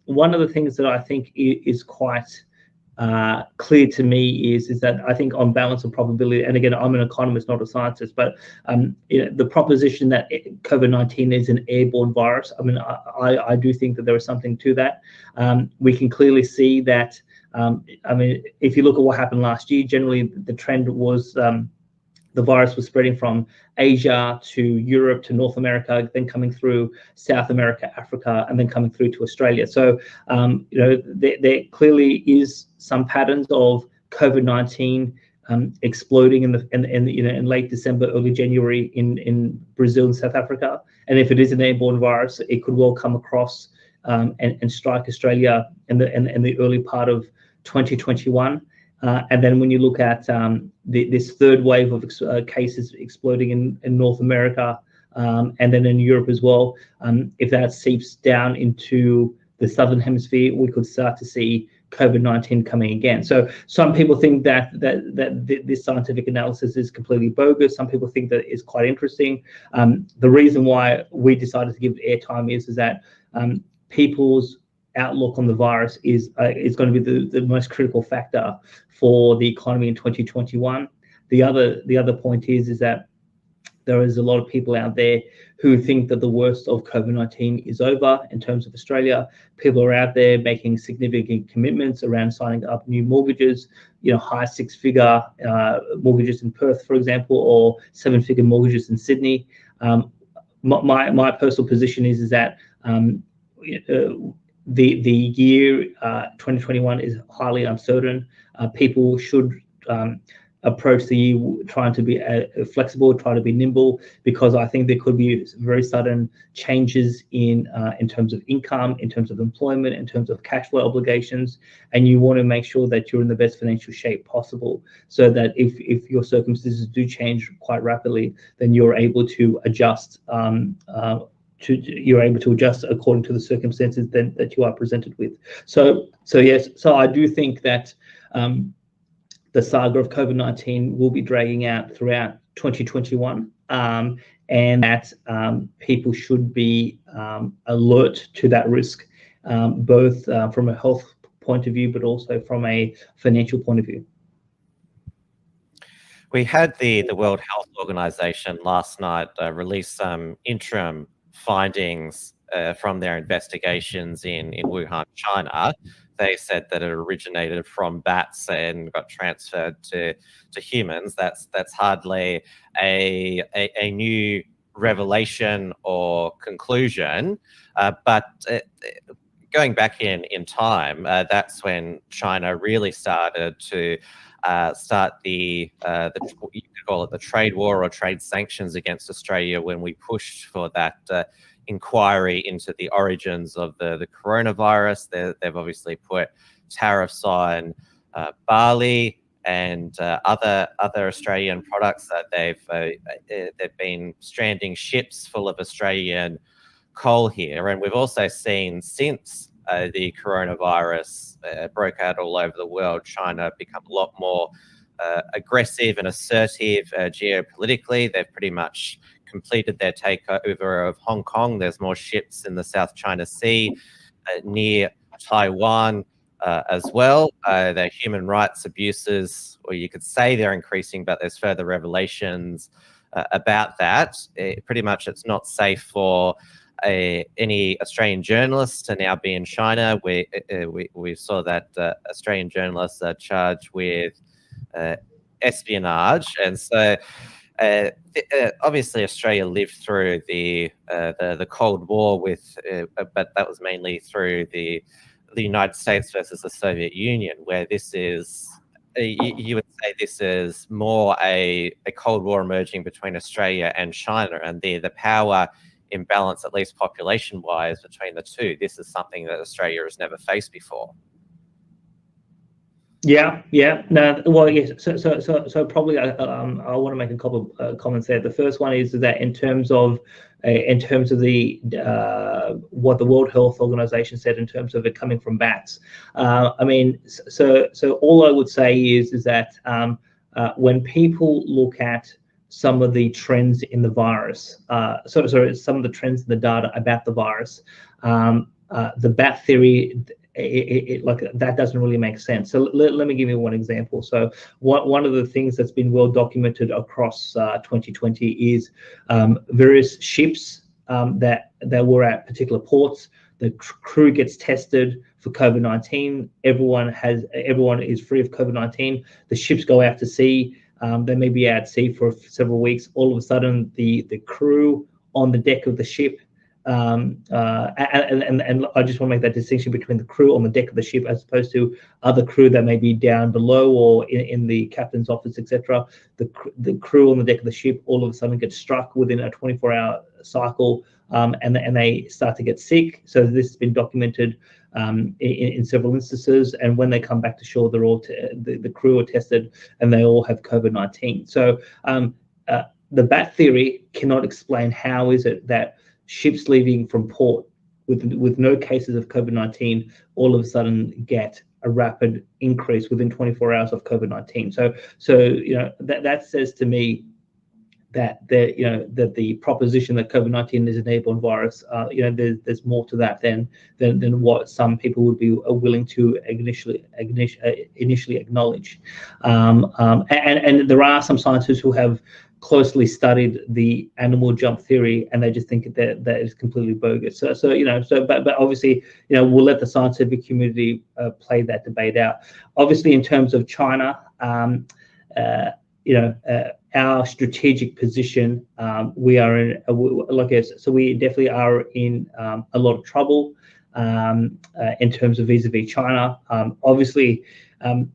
one of the things that I think is quite clear to me is that I think on balance of probability, and again, I'm an economist, not a scientist, but the proposition that COVID-19 is an airborne virus, I mean, I do think that there is something to that. We can clearly see that, I mean, if you look at what happened last year, generally the trend was the virus was spreading from Asia to Europe to North America, then coming through South America, Africa, and then coming through to Australia. So, there clearly is some patterns of COVID-19 exploding in late December, early January in Brazil and South Africa. And if it is an airborne virus, it could well come across and strike Australia in the early part of 2021. And then when you look at this third wave of cases exploding in North America, and then in Europe as well, if that seeps down into the southern hemisphere, we could start to see COVID-19 coming again. So some people think that this scientific analysis is completely bogus. Some people think that it's quite interesting. The reason why we decided to give airtime is that people's outlook on the virus is going to be the most critical factor for the economy in 2021. The other point is that there is a lot of people out there who think that the worst of COVID-19 is over in terms of Australia. People are out there making significant commitments around signing up new mortgages, high 6-figure mortgages in Perth, for example, or 7-figure mortgages in Sydney. My personal position is that the year 2021 is highly uncertain. People should approach the year trying to be flexible, try to be nimble, because I think there could be very sudden changes in terms of income, in terms of employment, in terms of cash flow obligations, and you want to make sure that you're in the best financial shape possible, so that if your circumstances do change quite rapidly, then you're able to adjust. You're able to adjust according to the circumstances that you are presented with. So yes, so I do think that the saga of COVID-19 will be dragging out throughout 2021, and that people should be alert to that risk, both from a health point of view, but also from a financial point of view. We had the World Health Organization last night release some interim findings from their investigations in Wuhan, China. They said that it originated from bats and got transferred to humans. That's hardly a new revelation or conclusion, but going back in time, that's when China really started to start the you could call it the trade war or trade sanctions against Australia, when we pushed for that inquiry into the origins of the coronavirus. They've obviously put tariffs on barley and other Australian products. That they've been stranding ships full of Australian coal here, and we've also seen since the coronavirus broke out all over the world, China become a lot more aggressive and assertive geopolitically. They've pretty much completed their takeover of Hong Kong. There's more ships in the South China Sea, near Taiwan as well. Their human rights abuses, or you could say they're increasing, but there's further revelations about that. Pretty much it's not safe for any Australian journalists to now be in China. We saw that Australian journalists are charged with espionage, and so obviously Australia lived through the Cold War but that was mainly through the United States versus the Soviet Union, where this is you would say this is more a Cold War emerging between Australia and China, and the power imbalance, at least population-wise, between the two. This is something that Australia has never faced before. Yeah. No, well, yes. So probably I want to make a couple of comments there. The first one is that in terms of the what the World Health Organization said in terms of it coming from bats. I mean, so all I would say is that when people look at some of the trends in the virus, some of the trends in the data about the virus, the bat theory, like that doesn't really make sense. So let me give you one example. So one of the things that's been well documented across 2020 is various ships that were at particular ports. The crew gets tested for COVID-19. Everyone is free of COVID-19. The ships go out to sea. They may be at sea for several weeks. All of a sudden, the crew on the deck of the ship, and I just want to make that distinction between the crew on the deck of the ship as opposed to other crew that may be down below or in the captain's office, etc. The crew on the deck of the ship all of a sudden gets struck within a 24-hour cycle, and they start to get sick. So this has been documented in several instances, and when they come back to shore, they're all the crew are tested and they all have COVID-19. So the bat theory cannot explain how is it that ships leaving from port with no cases of COVID-19 all of a sudden get a rapid increase within 24 hours of COVID-19. So that says to me that the proposition that COVID-19 is an airborne virus, there's more to that than what some people would be willing to initially acknowledge. And there are some scientists who have closely studied the animal jump theory, and they just think that is completely bogus. But obviously, we'll let the scientific community play that debate out. Obviously, in terms of China, our strategic position, we are in, we definitely are in a lot of trouble. in terms of vis-a-vis China. Obviously,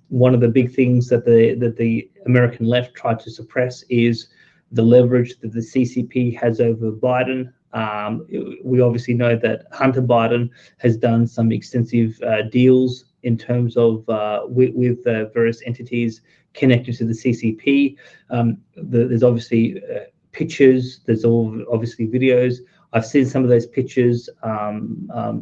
one of the big things that the American left tried to suppress is the leverage that the CCP has over Biden. We obviously know that Hunter Biden has done some extensive deals in terms of with various entities connected to the CCP. There's obviously pictures. There's obviously videos. I've seen some of those pictures. Hunter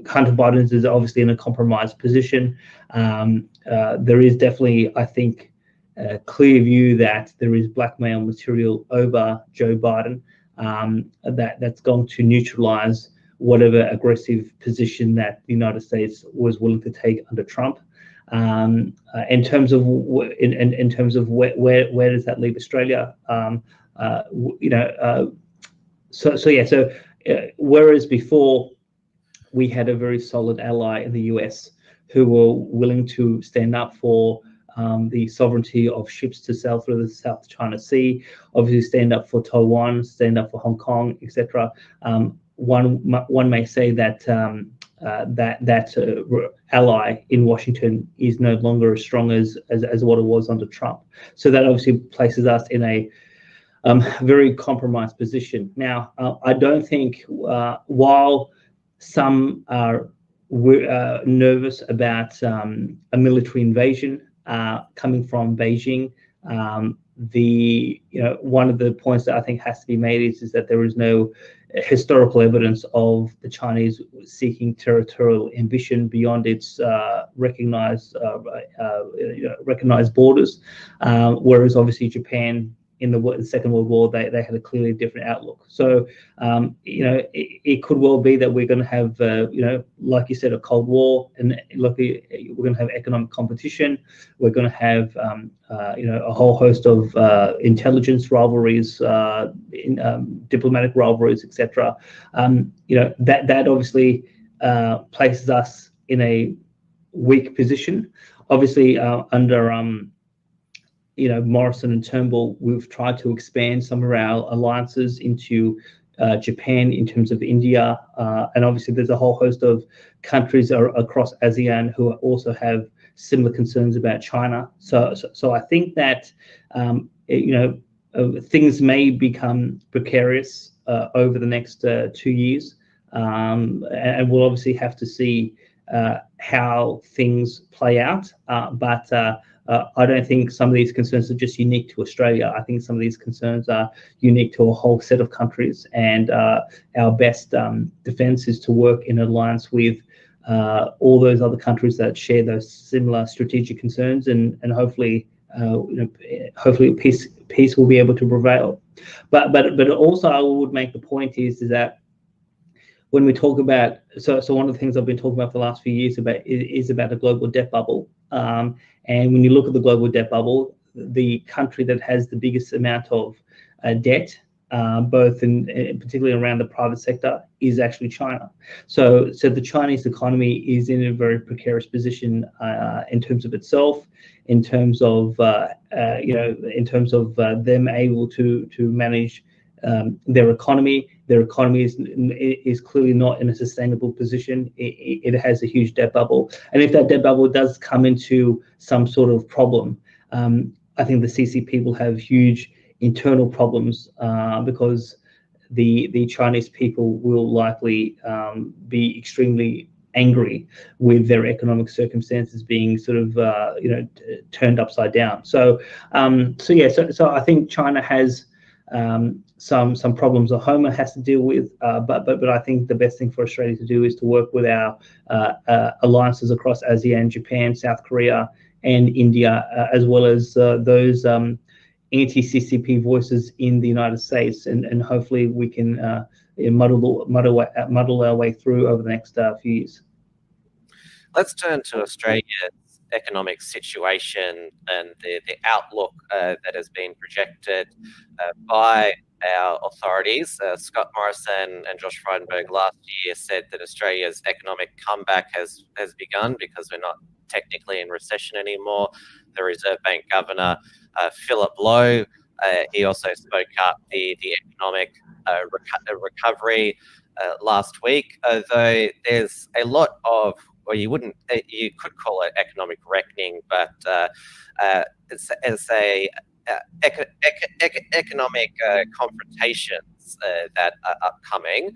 Biden is obviously in a compromised position. There is definitely, I think, a clear view that there is blackmail material over Joe Biden that's going to neutralize whatever aggressive position that the United States was willing to take under Trump. In terms of where does that leave Australia? Whereas before we had a very solid ally in the US who were willing to stand up for the sovereignty of ships to sail through the South China Sea, obviously stand up for Taiwan, stand up for Hong Kong, etc. One may say that ally in Washington is no longer as strong as what it was under Trump. So that obviously places us in a very compromised position. Now, I don't think while some are nervous about a military invasion coming from Beijing, one of the points that I think has to be made is that there is no historical evidence of the Chinese seeking territorial ambition beyond its recognized borders, whereas obviously Japan in the Second World War they had a clearly different outlook. So it could well be that we're going to have like you said, a Cold War, and luckily we're going to have economic competition. We're going to have a whole host of intelligence rivalries, diplomatic rivalries, etc. That obviously places us in a weak position. Obviously, under Morrison and Turnbull, we've tried to expand some of our alliances into Japan, in terms of India, and obviously there's a whole host of countries across ASEAN who also have similar concerns about China. So I think that things may become precarious over the next 2 years, and we'll obviously have to see how things play out. But I don't think some of these concerns are just unique to Australia. I think some of these concerns are unique to a whole set of countries, and our best defense is to work in alliance with all those other countries that share those similar strategic concerns, and hopefully peace will be able to prevail. But also I would make the point is that when we talk about, so one of the things I've been talking about for the last few years is about a global debt bubble. And when you look at the global debt bubble, the country that has the biggest amount of debt, both particularly around the private sector, is actually China. So the Chinese economy is in a very precarious position in terms of itself, in terms of them able to manage their economy. Their economy is clearly not in a sustainable position. It has a huge debt bubble, and if that debt bubble does come into some sort of problem, I think the CCP will have huge internal problems because the Chinese people will likely be extremely angry with their economic circumstances being sort of turned upside down. So I think China has some problems that Homer has to deal with, but I think the best thing for Australia to do is to work with our alliances across ASEAN, Japan, South Korea, and India, as well as those anti-CCP voices in the United States, and hopefully we can muddle our way through over the next few years. Let's turn to Australia's economic situation and the outlook that has been projected by our authorities. Scott Morrison and Josh Frydenberg last year said that Australia's economic comeback has begun because we're not technically in recession anymore. The Reserve Bank Governor, Philip Lowe, he also spoke up the economic recovery last week, although there's a lot of, or you could call it economic reckoning, but it's a economic confrontations that are upcoming.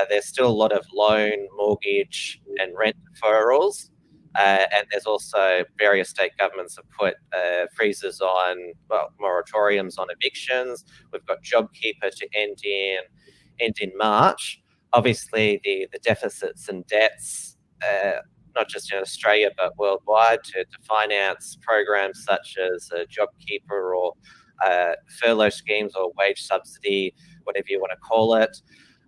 There's still a lot of loan, mortgage, and rent deferrals. And there's also various state governments have put freezes on, moratoriums on evictions. We've got JobKeeper to end in March. Obviously, the deficits and debts, not just in Australia but worldwide, to finance programs such as JobKeeper or furlough schemes or wage subsidy, whatever you want to call it.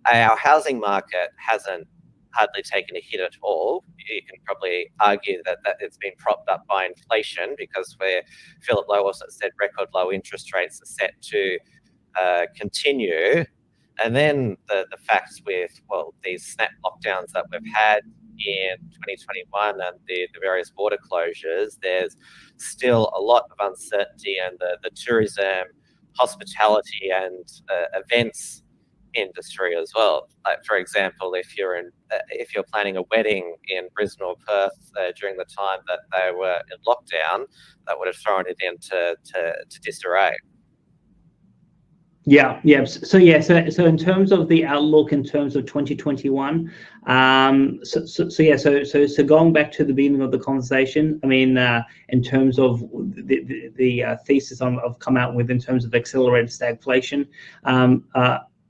Our housing market hasn't hardly taken a hit at all. You can probably argue that it's been propped up by inflation, because where Philip Lowe also said record low interest rates are set to continue. And then the facts with, these snap lockdowns that we've had in 2021 and the various border closures, there's still a lot of uncertainty, and the tourism, hospitality and events industry as well. Like, for example, if you're planning a wedding in Brisbane or Perth during the time that they were in lockdown, that would have thrown it into disarray. Yeah. So in terms of the outlook in terms of 2021, so going back to the beginning of the conversation, I mean, in terms of the thesis I've come out with in terms of accelerated stagflation,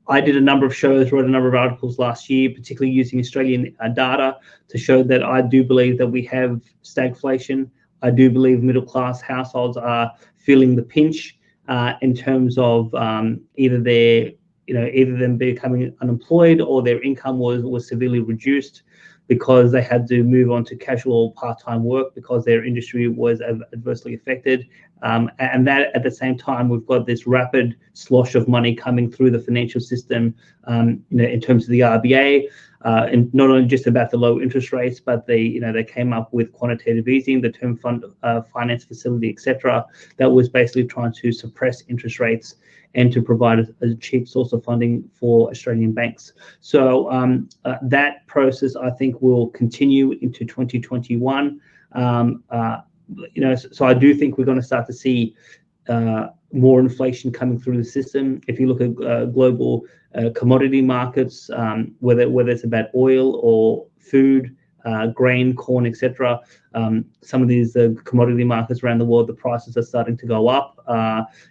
I did a number of shows, wrote a number of articles last year, particularly using Australian data to show that I do believe that we have stagflation. I do believe middle-class households are feeling the pinch in terms of either them becoming unemployed or their income was severely reduced because they had to move on to casual part-time work because their industry was adversely affected. And that at the same time, we've got this rapid slosh of money coming through the financial system, in terms of the RBA, and not only just about the low interest rates, but they came up with quantitative easing, the term fund finance facility, etc. That was basically trying to suppress interest rates and to provide a cheap source of funding for Australian banks. So that process, I think, will continue into 2021. So I do think we're going to start to see more inflation coming through the system. If you look at global commodity markets, whether it's about oil or food, grain, corn, etc., some of these commodity markets around the world, the prices are starting to go up,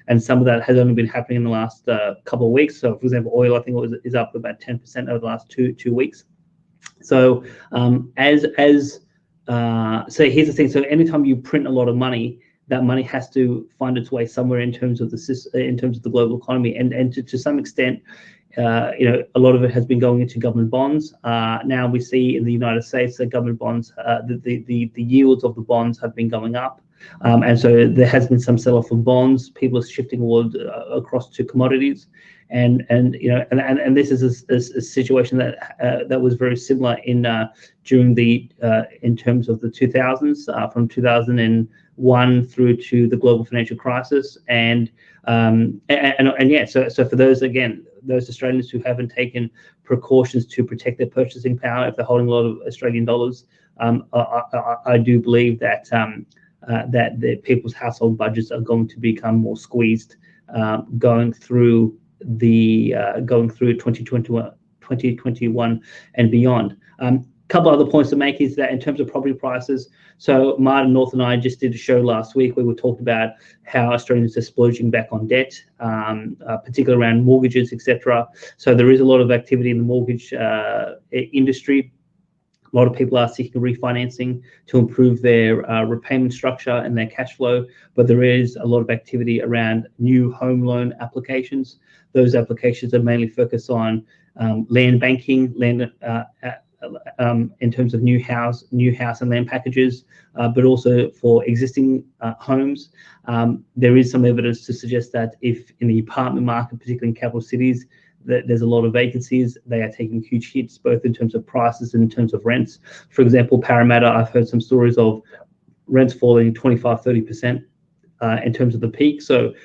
and some of that has only been happening in the last couple of weeks. So, for example, oil, I think is up about 10% over the last two weeks. So, so here's the thing. So, anytime you print a lot of money, that money has to find its way somewhere in terms of the global economy, and to some extent, a lot of it has been going into government bonds. Now we see in the United States that government bonds, the yields of the bonds have been going up, and so there has been some sell-off of bonds. People are shifting across to commodities, and this is a situation that was very similar during in terms of the 2000s, from 2001 through to the global financial crisis, so for those Australians who haven't taken precautions to protect their purchasing power, if they're holding a lot of Australian dollars, I do believe that the people's household budgets are going to become more squeezed going through 2021 and beyond. Couple other points to make is that in terms of property prices, so Martin North and I just did a show last week where we talked about how Australians are splurging back on debt, particularly around mortgages, etc. So there is a lot of activity in the mortgage industry. A lot of people are seeking refinancing to improve their repayment structure and their cash flow, but there is a lot of activity around new home loan applications. Those applications are mainly focused on land banking, in terms of new house and land packages, but also for existing homes. There is some evidence to suggest that if in the apartment market, particularly in capital cities, that there's a lot of vacancies, they are taking huge hits, both in terms of prices and in terms of rents. For example, Parramatta, I've heard some stories of rents falling 25-30% in terms of the peak. So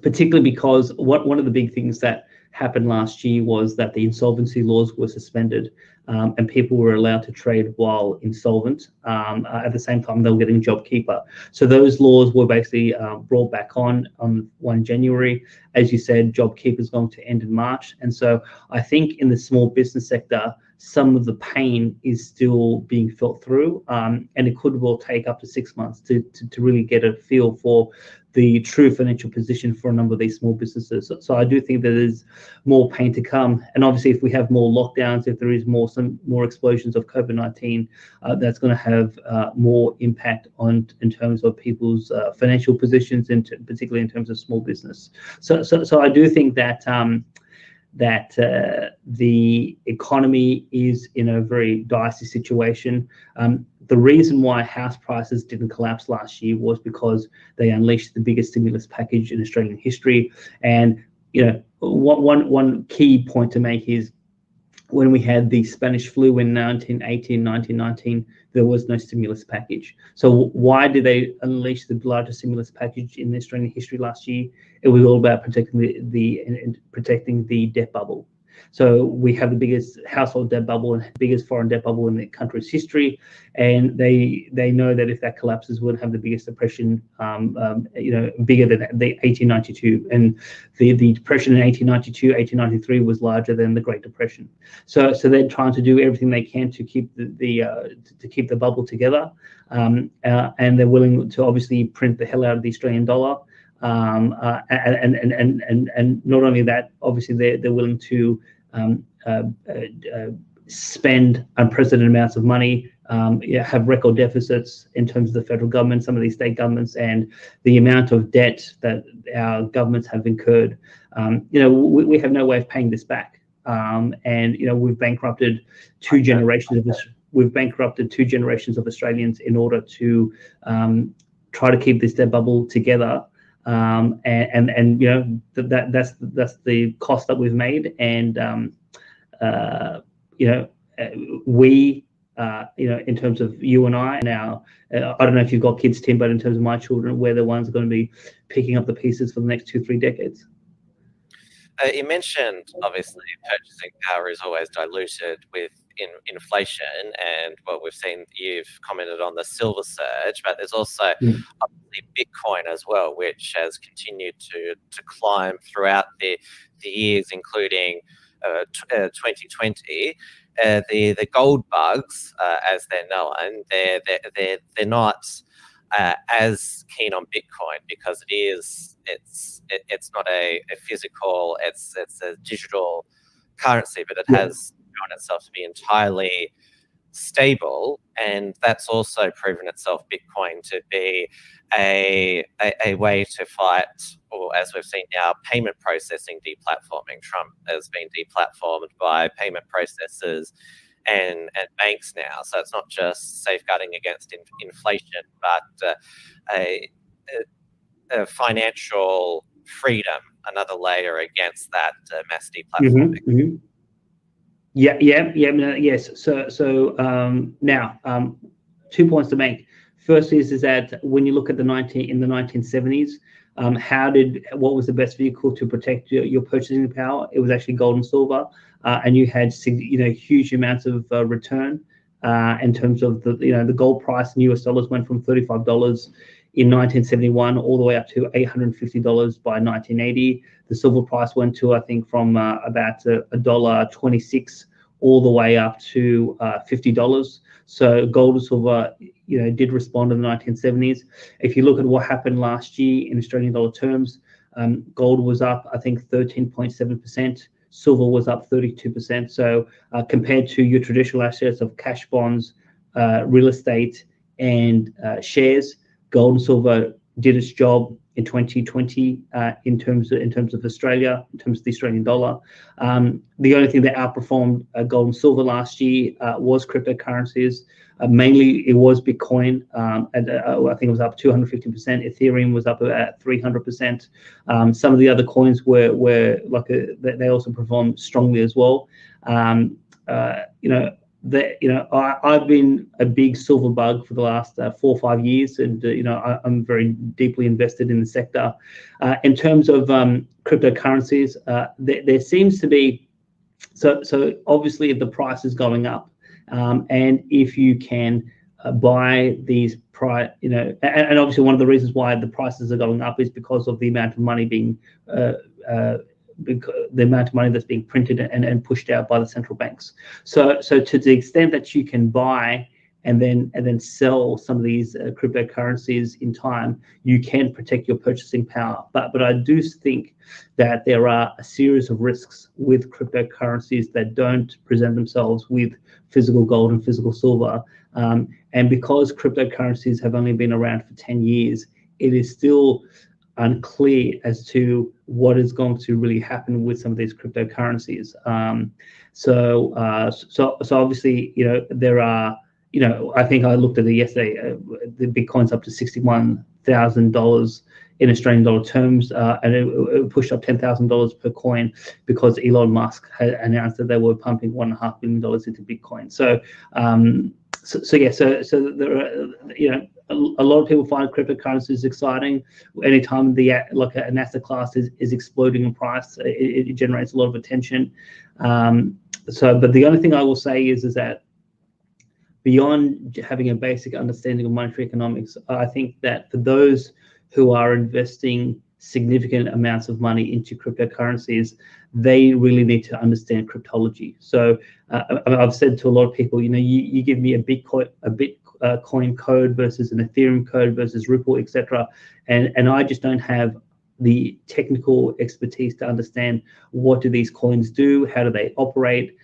particularly because one of the big things that happened last year was that the insolvency laws were suspended, and people were allowed to trade while insolvent. At the same time, they were getting JobKeeper. So those laws were basically brought back on 1 January. As you said, JobKeeper is going to end in March. And so I think in the small business sector, some of the pain is still being felt through, and it could well take up to 6 months to really get a feel for the true financial position for a number of these small businesses. So I do think that there's more pain to come. And obviously, if we have more lockdowns, if there is some more explosions of COVID-19, that's going to have more impact in terms of people's financial positions, and particularly in terms of small business. So I do think that the economy is in a very dicey situation. The reason why house prices didn't collapse last year was because they unleashed the biggest stimulus package in Australian history. And one key point to make is, when we had the Spanish flu in 1919, there was no stimulus package. So why did they unleash the largest stimulus package in Australian history last year? It was all about protecting the debt bubble. So we have the biggest household debt bubble and biggest foreign debt bubble in the country's history, and they know that if that collapses, we'll have the biggest depression, bigger than the 1892, and the depression in 1892, 1893 was larger than the Great Depression. So they're trying to do everything they can to keep the bubble together, and they're willing to obviously print the hell out of the Australian dollar. And not only that, obviously they're willing to spend unprecedented amounts of money, have record deficits in terms of the federal government, some of these state governments, and the amount of debt that our governments have incurred. We have no way of paying this back, and we've bankrupted two generations of Australians in order to try to keep this debt bubble together. That's the cost that we've made, and we in terms of you and I now, I don't know if you've got kids, Tim, but in terms of my children, we're the ones going to be picking up the pieces for the next 2-3 decades. You mentioned, obviously, purchasing power is always diluted with inflation, and what we've seen, you've commented on the silver surge, but there's also obviously Bitcoin as well, which has continued to climb throughout the years, including 2020. The gold bugs, as they're known, they're not as keen on Bitcoin because it's not a physical, it's a digital currency, but it has shown itself to be entirely stable, and that's also proven itself, Bitcoin, to be a way to fight, or as we've seen now, payment processing deplatforming. Trump has been deplatformed by payment processors and banks now. So it's not just safeguarding against inflation, but a financial freedom, another layer against that mass deplatforming. Yes. So now 2 points to make. First is that when you look at in the 1970s, what was the best vehicle to protect your purchasing power? It was actually gold and silver, and you had huge amounts of return in terms of the gold price in US dollars went from $35 in 1971 all the way up to $850 by 1980. The silver price went to, I think, from about $1.26 all the way up to $50. So gold and silver, did respond in the 1970s. If you look at what happened last year in Australian dollar terms, gold was up, I think, 13.7%. Silver was up 32%. So compared to your traditional assets of cash bonds, real estate, and shares, gold and silver did its job in 2020 in terms of Australia, in terms of the Australian dollar. The only thing that outperformed gold and silver last year was cryptocurrencies. Mainly, it was Bitcoin. I think it was up 250%. Ethereum was up about 300%. Some of the other coins were like they also performed strongly as well. I've been a big silver bug for the last 4 or 5 years, and I'm very deeply invested in the sector. In terms of cryptocurrencies, there seems to be so obviously the price is going up, and if you can buy these and obviously one of the reasons why the prices are going up is because of the amount of money being the amount of money that's being printed and pushed out by the central banks. So to the extent that you can buy and then sell some of these cryptocurrencies in time, you can protect your purchasing power. But I do think that there are a series of risks with cryptocurrencies that don't present themselves with physical gold and physical silver. And because cryptocurrencies have only been around for 10 years, it is still unclear as to what is going to really happen with some of these cryptocurrencies. So obviously, there are, I think I looked at it yesterday, the Bitcoin's up to $61,000 in Australian dollar terms, and it pushed up $10,000 per coin because Elon Musk had announced that they were pumping $1.5 billion into Bitcoin. So there are, a lot of people find cryptocurrencies exciting. Anytime an asset class is exploding in price, it generates a lot of attention. But the only thing I will say is that beyond having a basic understanding of monetary economics, I think that for those who are investing significant amounts of money into cryptocurrencies, they really need to understand cryptology. So I've said to a lot of people, you give me a Bitcoin code versus an Ethereum code versus Ripple, etc., and I just don't have the technical expertise to understand what do these coins do, how do they operate,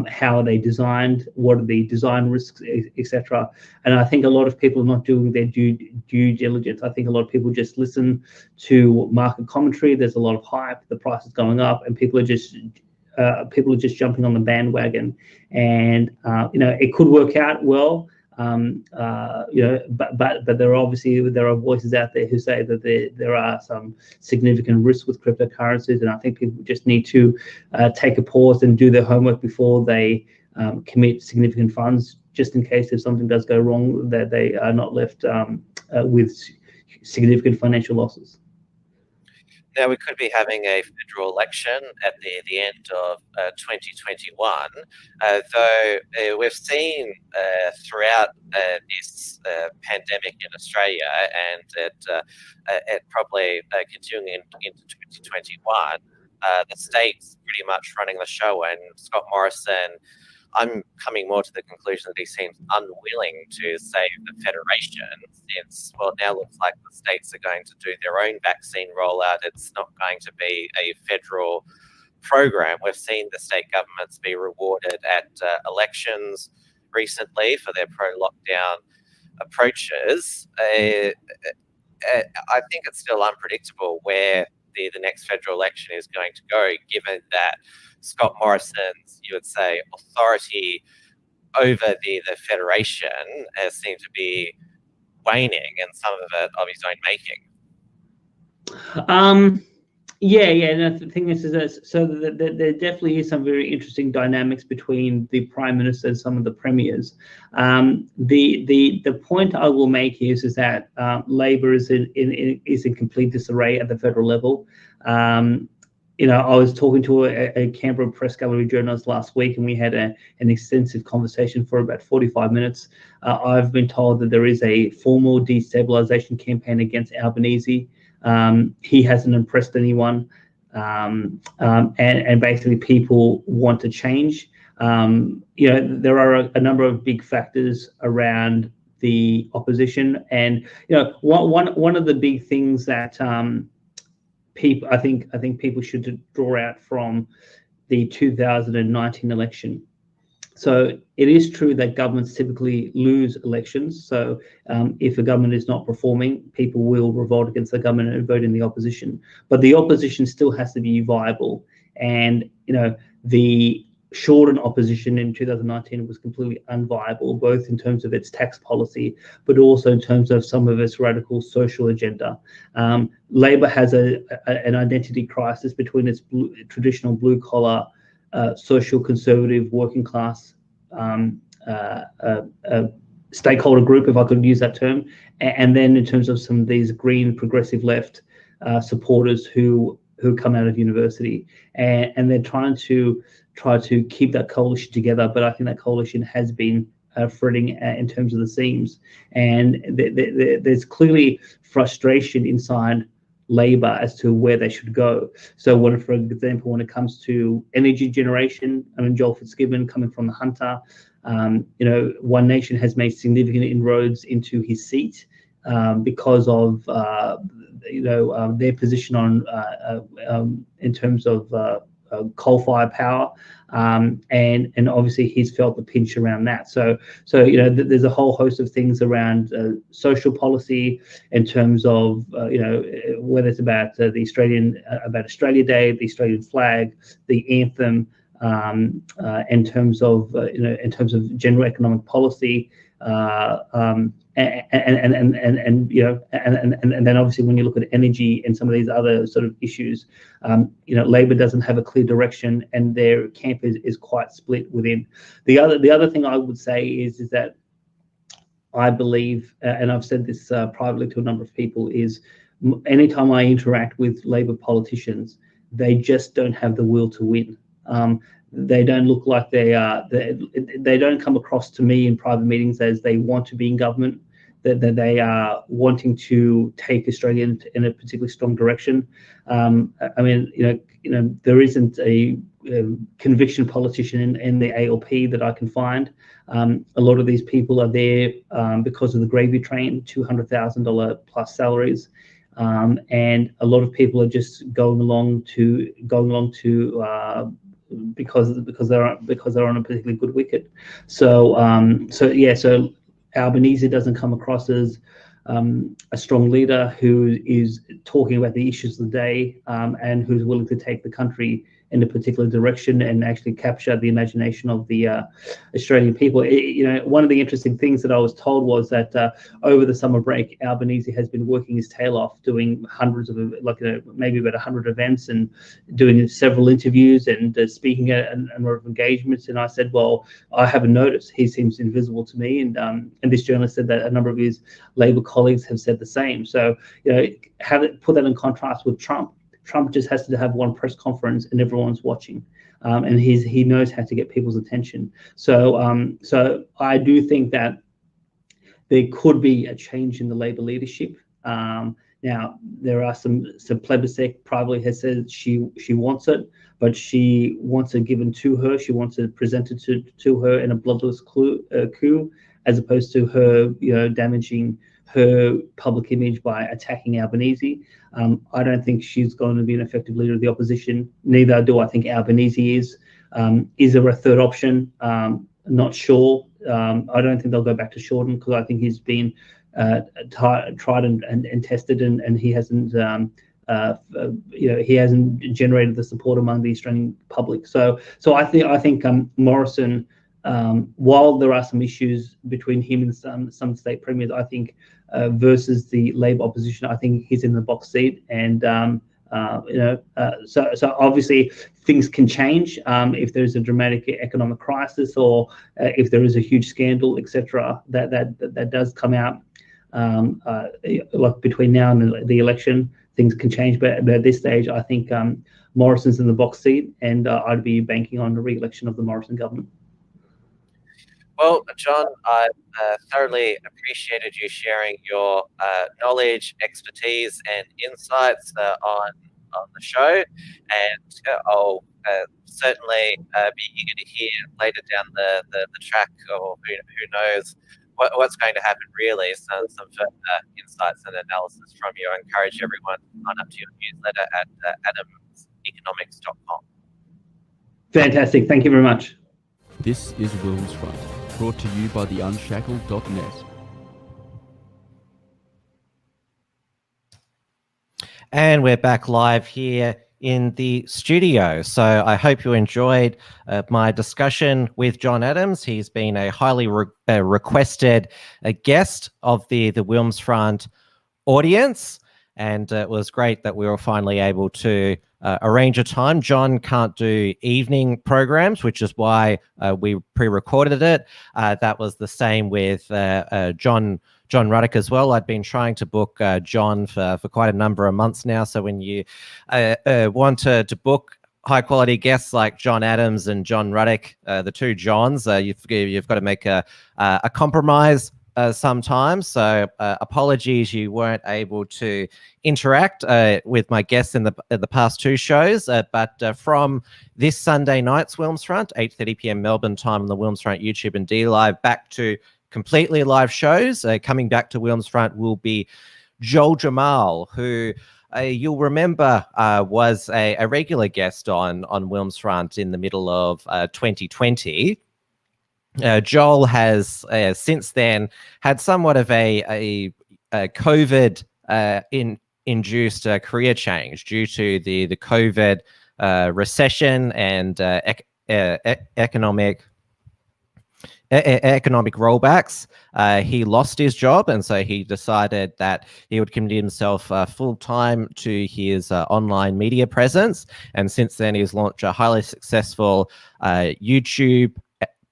how are they designed, what are the design risks, etc. And I think a lot of people are not doing their due diligence. I think a lot of people just listen to market commentary. There's a lot of hype, the price is going up, and people are just jumping on the bandwagon. And it could work out well. But there are voices out there who say that there are some significant risks with cryptocurrencies, and I think people just need to take a pause and do their homework before they commit significant funds, just in case if something does go wrong, that they are not left with significant financial losses. Now, we could be having a federal election at the end of 2021, though we've seen throughout this pandemic in Australia and it probably continuing into 2021, the state's pretty much running the show, and Scott Morrison, I'm coming more to the conclusion that he seems unwilling to save the Federation since, well, it now looks like the states are going to do their own vaccine rollout. It's not going to be a federal program. We've seen the state governments be rewarded at elections recently for their pro-lockdown approaches. I think it's still unpredictable where the next federal election is going to go, given that Scott Morrison's, you would say, authority over the Federation seems to be waning, and some of it of his own making. And the thing is that there definitely is some very interesting dynamics between the Prime Minister and some of the premiers. The point I will make is that Labor is in complete disarray at the federal level. I was talking to a Canberra Press Gallery journalist last week, and we had an extensive conversation for about 45 minutes. I've been told that there is a formal destabilisation campaign against Albanese. He hasn't impressed anyone, and basically people want to change. There are a number of big factors around the opposition, and one of the big things that I think people should draw out from the 2019 election. So it is true that governments typically lose elections. So if a government is not performing, people will revolt against the government and vote in the opposition. But the opposition still has to be viable. And the shortened opposition in 2019 was completely unviable, both in terms of its tax policy, but also in terms of some of its radical social agenda. Labor has an identity crisis between its traditional blue-collar, social conservative, working class stakeholder group, if I could use that term, and then in terms of some of these green progressive left supporters who come out of university, and they're trying to keep that coalition together. But I think that coalition has been fretting in terms of the seams, and there's clearly frustration inside Labor as to where they should go. So, for example, when it comes to energy generation, I mean, Joel Fitzgibbon coming from the Hunter, One Nation has made significant inroads into his seat because of their position on in terms of coal-fired power, and obviously he's felt the pinch around that. So there's a whole host of things around social policy in terms of whether it's about about Australia Day, the Australian flag, the anthem, in terms of general economic policy. And then obviously when you look at energy and some of these other sort of issues, Labor doesn't have a clear direction, and their camp is quite split within. The other thing I would say is that I believe, and I've said this privately to a number of people, is anytime I interact with Labor politicians, they just don't have the will to win. They don't look like they don't come across to me in private meetings as they want to be in government, that they are wanting to take Australia in a particularly strong direction. I mean, there isn't a conviction politician in the ALP that I can find. A lot of these people are there because of the gravy train, $200,000 plus salaries. And a lot of people are just going along to because they're on a particularly good wicket. So Albanese doesn't come across as a strong leader who is talking about the issues of the day, and who's willing to take the country in a particular direction and actually capture the imagination of the Australian people. One of the interesting things that I was told was that over the summer break, Albanese has been working his tail off, doing hundreds of, maybe about 100 events, and doing several interviews and speaking at a number of engagements. And I said, well, I haven't noticed. He seems invisible to me. And this journalist said that a number of his Labor colleagues have said the same. So, put that in contrast with Trump. Trump just has to have one press conference and everyone's watching, and he knows how to get people's attention. So I do think that there could be a change in the Labor leadership. Now there are some Plebiscite privately has said she wants it, but she wants it given to her. She wants it presented to her in a bloodless coup, as opposed to her damaging her public image by attacking Albanese. I don't think she's going to be an effective leader of the opposition. Neither do I think Albanese is. Is there a third option? Not sure. I don't think they'll go back to Shorten, because I think he's been tried and tested, and he hasn't he hasn't generated the support among the Australian public. So I think Morrison, while there are some issues between him and some state premiers, I think versus the Labor opposition, I think he's in the box seat. And so obviously things can change if there's a dramatic economic crisis, or if there is a huge scandal, etc. That does come out. Like between now and the election, things can change. But at this stage, I think Morrison's in the box seat, and I'd be banking on the re-election of the Morrison government. Well, John, I thoroughly appreciated you sharing your knowledge, expertise, and insights on the show, and I'll certainly be eager to hear later down the track, or who knows what's going to happen really. Some further insights and analysis from you. I encourage everyone to sign up to your newsletter at adamseconomics.com. Fantastic. Thank you very much. This is WilmsFront, brought to you by the Unshackled.net. And we're back live here in the studio. So I hope you enjoyed my discussion with John Adams. He's been a highly requested guest of the WilmsFront audience. And it was great that we were finally able to arrange a time. John can't do evening programs, which is why we pre-recorded it. That was the same with John Ruddock as well. I'd been trying to book John for quite a number of months now. So when you want to book high quality guests like John Adams and John Ruddock, the two Johns, you've got to make a compromise sometimes. So apologies you weren't able to interact with my guests in the past two shows. But from this Sunday night's WilmsFront, 8:30 p.m. Melbourne time on the WilmsFront YouTube and D Live, back to completely live shows. Coming back to WilmsFront will be Joel Jamal, who you'll remember was a regular guest on WilmsFront in the middle of 2020. Joel has since then had somewhat of a COVID induced career change due to the COVID recession and economic rollbacks. He lost his job, and so he decided that he would commit himself full time to his online media presence. And since then, he's launched a highly successful YouTube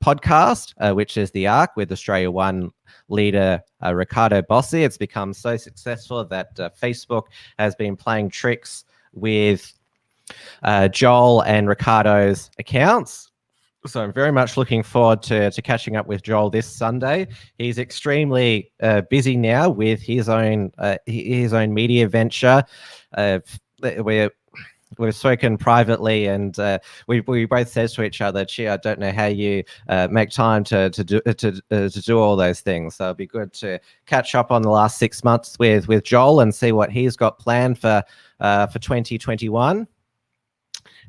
podcast, which is The Arc, with Australia One leader Ricardo Bossi. It's become so successful that Facebook has been playing tricks with Joel and Ricardo's accounts. So I'm very much looking forward to catching up with Joel this Sunday. He's extremely busy now with his own media venture. We've spoken privately, and we both said to each other, "Gee, I don't know how you make time to do all those things." So it'd be good to catch up on the last 6 months with Joel and see what he's got planned for 2021.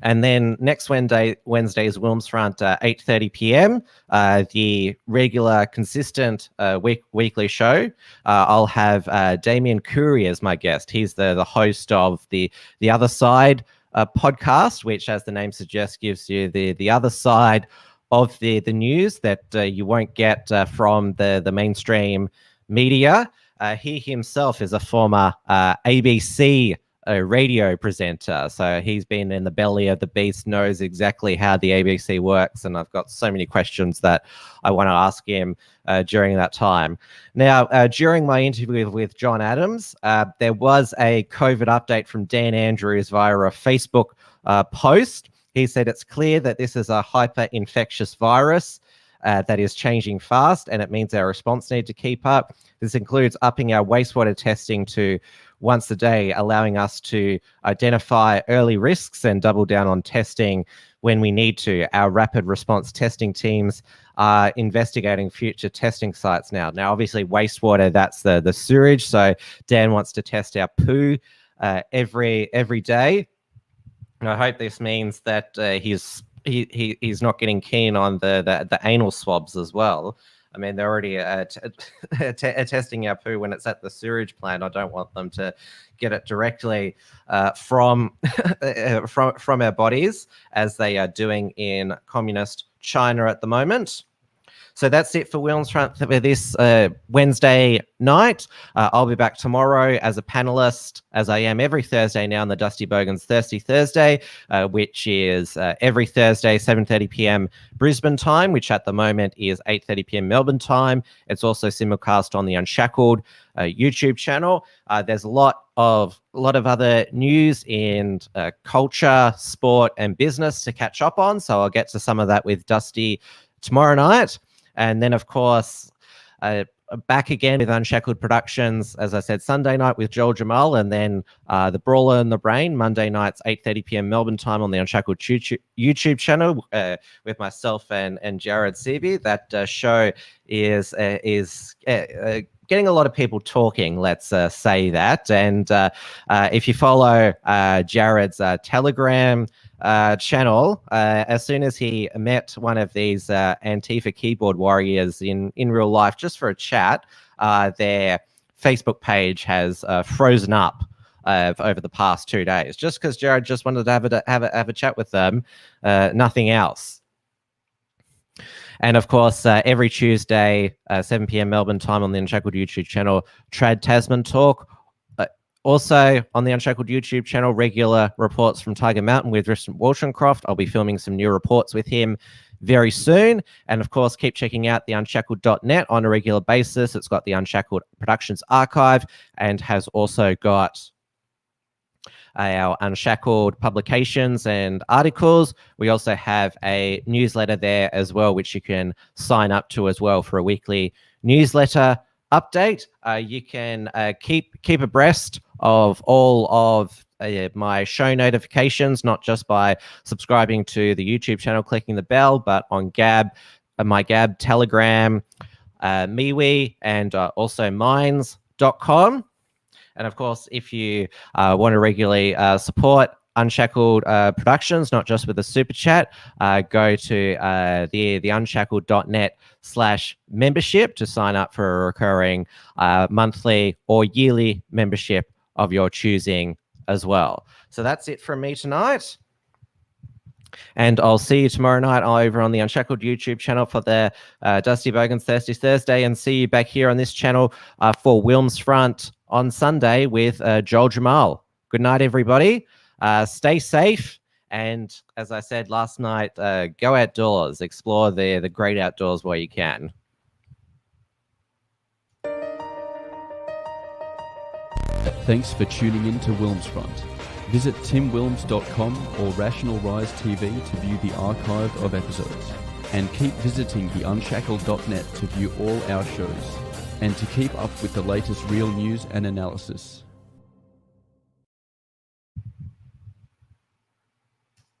And then next Wednesday is WilmsFront, 8:30 p.m. The regular, consistent weekly show. I'll have Damien Curry as my guest. He's the host of the Other Side podcast, which, as the name suggests, gives you the other side of the news that you won't get from the mainstream media. He himself is a former ABC radio presenter, so he's been in the belly of the beast, knows exactly how the ABC works, and I've got so many questions that I want to ask him during that time. Now, during my interview with John Adams, there was a COVID update from Dan Andrews via a Facebook post. He said it's clear that this is a hyper-infectious virus that is changing fast, and it means our response need to keep up. This includes upping our wastewater testing to once a day, allowing us to identify early risks and double down on testing when we need to. Our rapid response testing teams are investigating future testing sites now. Now, obviously, wastewater, that's the sewage. So Dan wants to test our poo every day. And I hope this means that he's not getting keen on the anal swabs as well. I mean, they're already testing our poo when it's at the sewage plant. I don't want them to get it directly from our bodies, as they are doing in communist China at the moment. So that's it for WilmsFront for this Wednesday night. I'll be back tomorrow as a panelist, as I am every Thursday now on the Dusty Bogans Thirsty Thursday, which is every Thursday, 7:30 p.m. Brisbane time, which at the moment is 8:30 p.m. Melbourne time. It's also simulcast on the Unshackled YouTube channel. There's a lot of other news in culture, sport, and business to catch up on. So I'll get to some of that with Dusty tomorrow night. And then, of course, back again with Unshackled Productions, as I said, Sunday night with Joel Jamal, and then The Brawler and the Brain, Monday nights, 8:30 p.m. Melbourne time on the Unshackled YouTube channel with myself and Jared Seavey. That show is getting a lot of people talking, let's say that. And if you follow Jared's Telegram channel, as soon as he met one of these Antifa keyboard warriors in real life, just for a chat, their Facebook page has frozen up over the past 2 days, just because Jared just wanted to have a chat with them, nothing else. And of course, every Tuesday, 7 p.m. Melbourne time on the Unshackled YouTube channel, Trad Tasman Talk. Also, on the Unshackled YouTube channel, regular reports from Tiger Mountain with Richard Walshoncroft. I'll be filming some new reports with him very soon. And of course, keep checking out the unshackled.net on a regular basis. It's got the Unshackled Productions archive and has also got our Unshackled publications and articles. We also have a newsletter there as well, which you can sign up to as well for a weekly newsletter update. You can keep abreast of all of my show notifications, not just by subscribing to the YouTube channel, clicking the bell, but on Gab, my Gab, Telegram, MeWe, and also Minds.com. And of course, if you want to regularly support Unshackled Productions, not just with a super chat, go to the unshackled.net/membership to sign up for a recurring monthly or yearly membership of your choosing as well. So that's it from me tonight. And I'll see you tomorrow night over on the Unshackled YouTube channel for the Dusty Bogans Thirsty Thursday, and see you back here on this channel for WilmsFront on Sunday with Joel Jamal. Good night, everybody. Stay safe. And as I said last night, go outdoors, explore the great outdoors where you can. Thanks for tuning in to WilmsFront. Visit timwilms.com or Rational Rise TV to view the archive of episodes. And keep visiting the unshackled.net to view all our shows, and to keep up with the latest real news and analysis.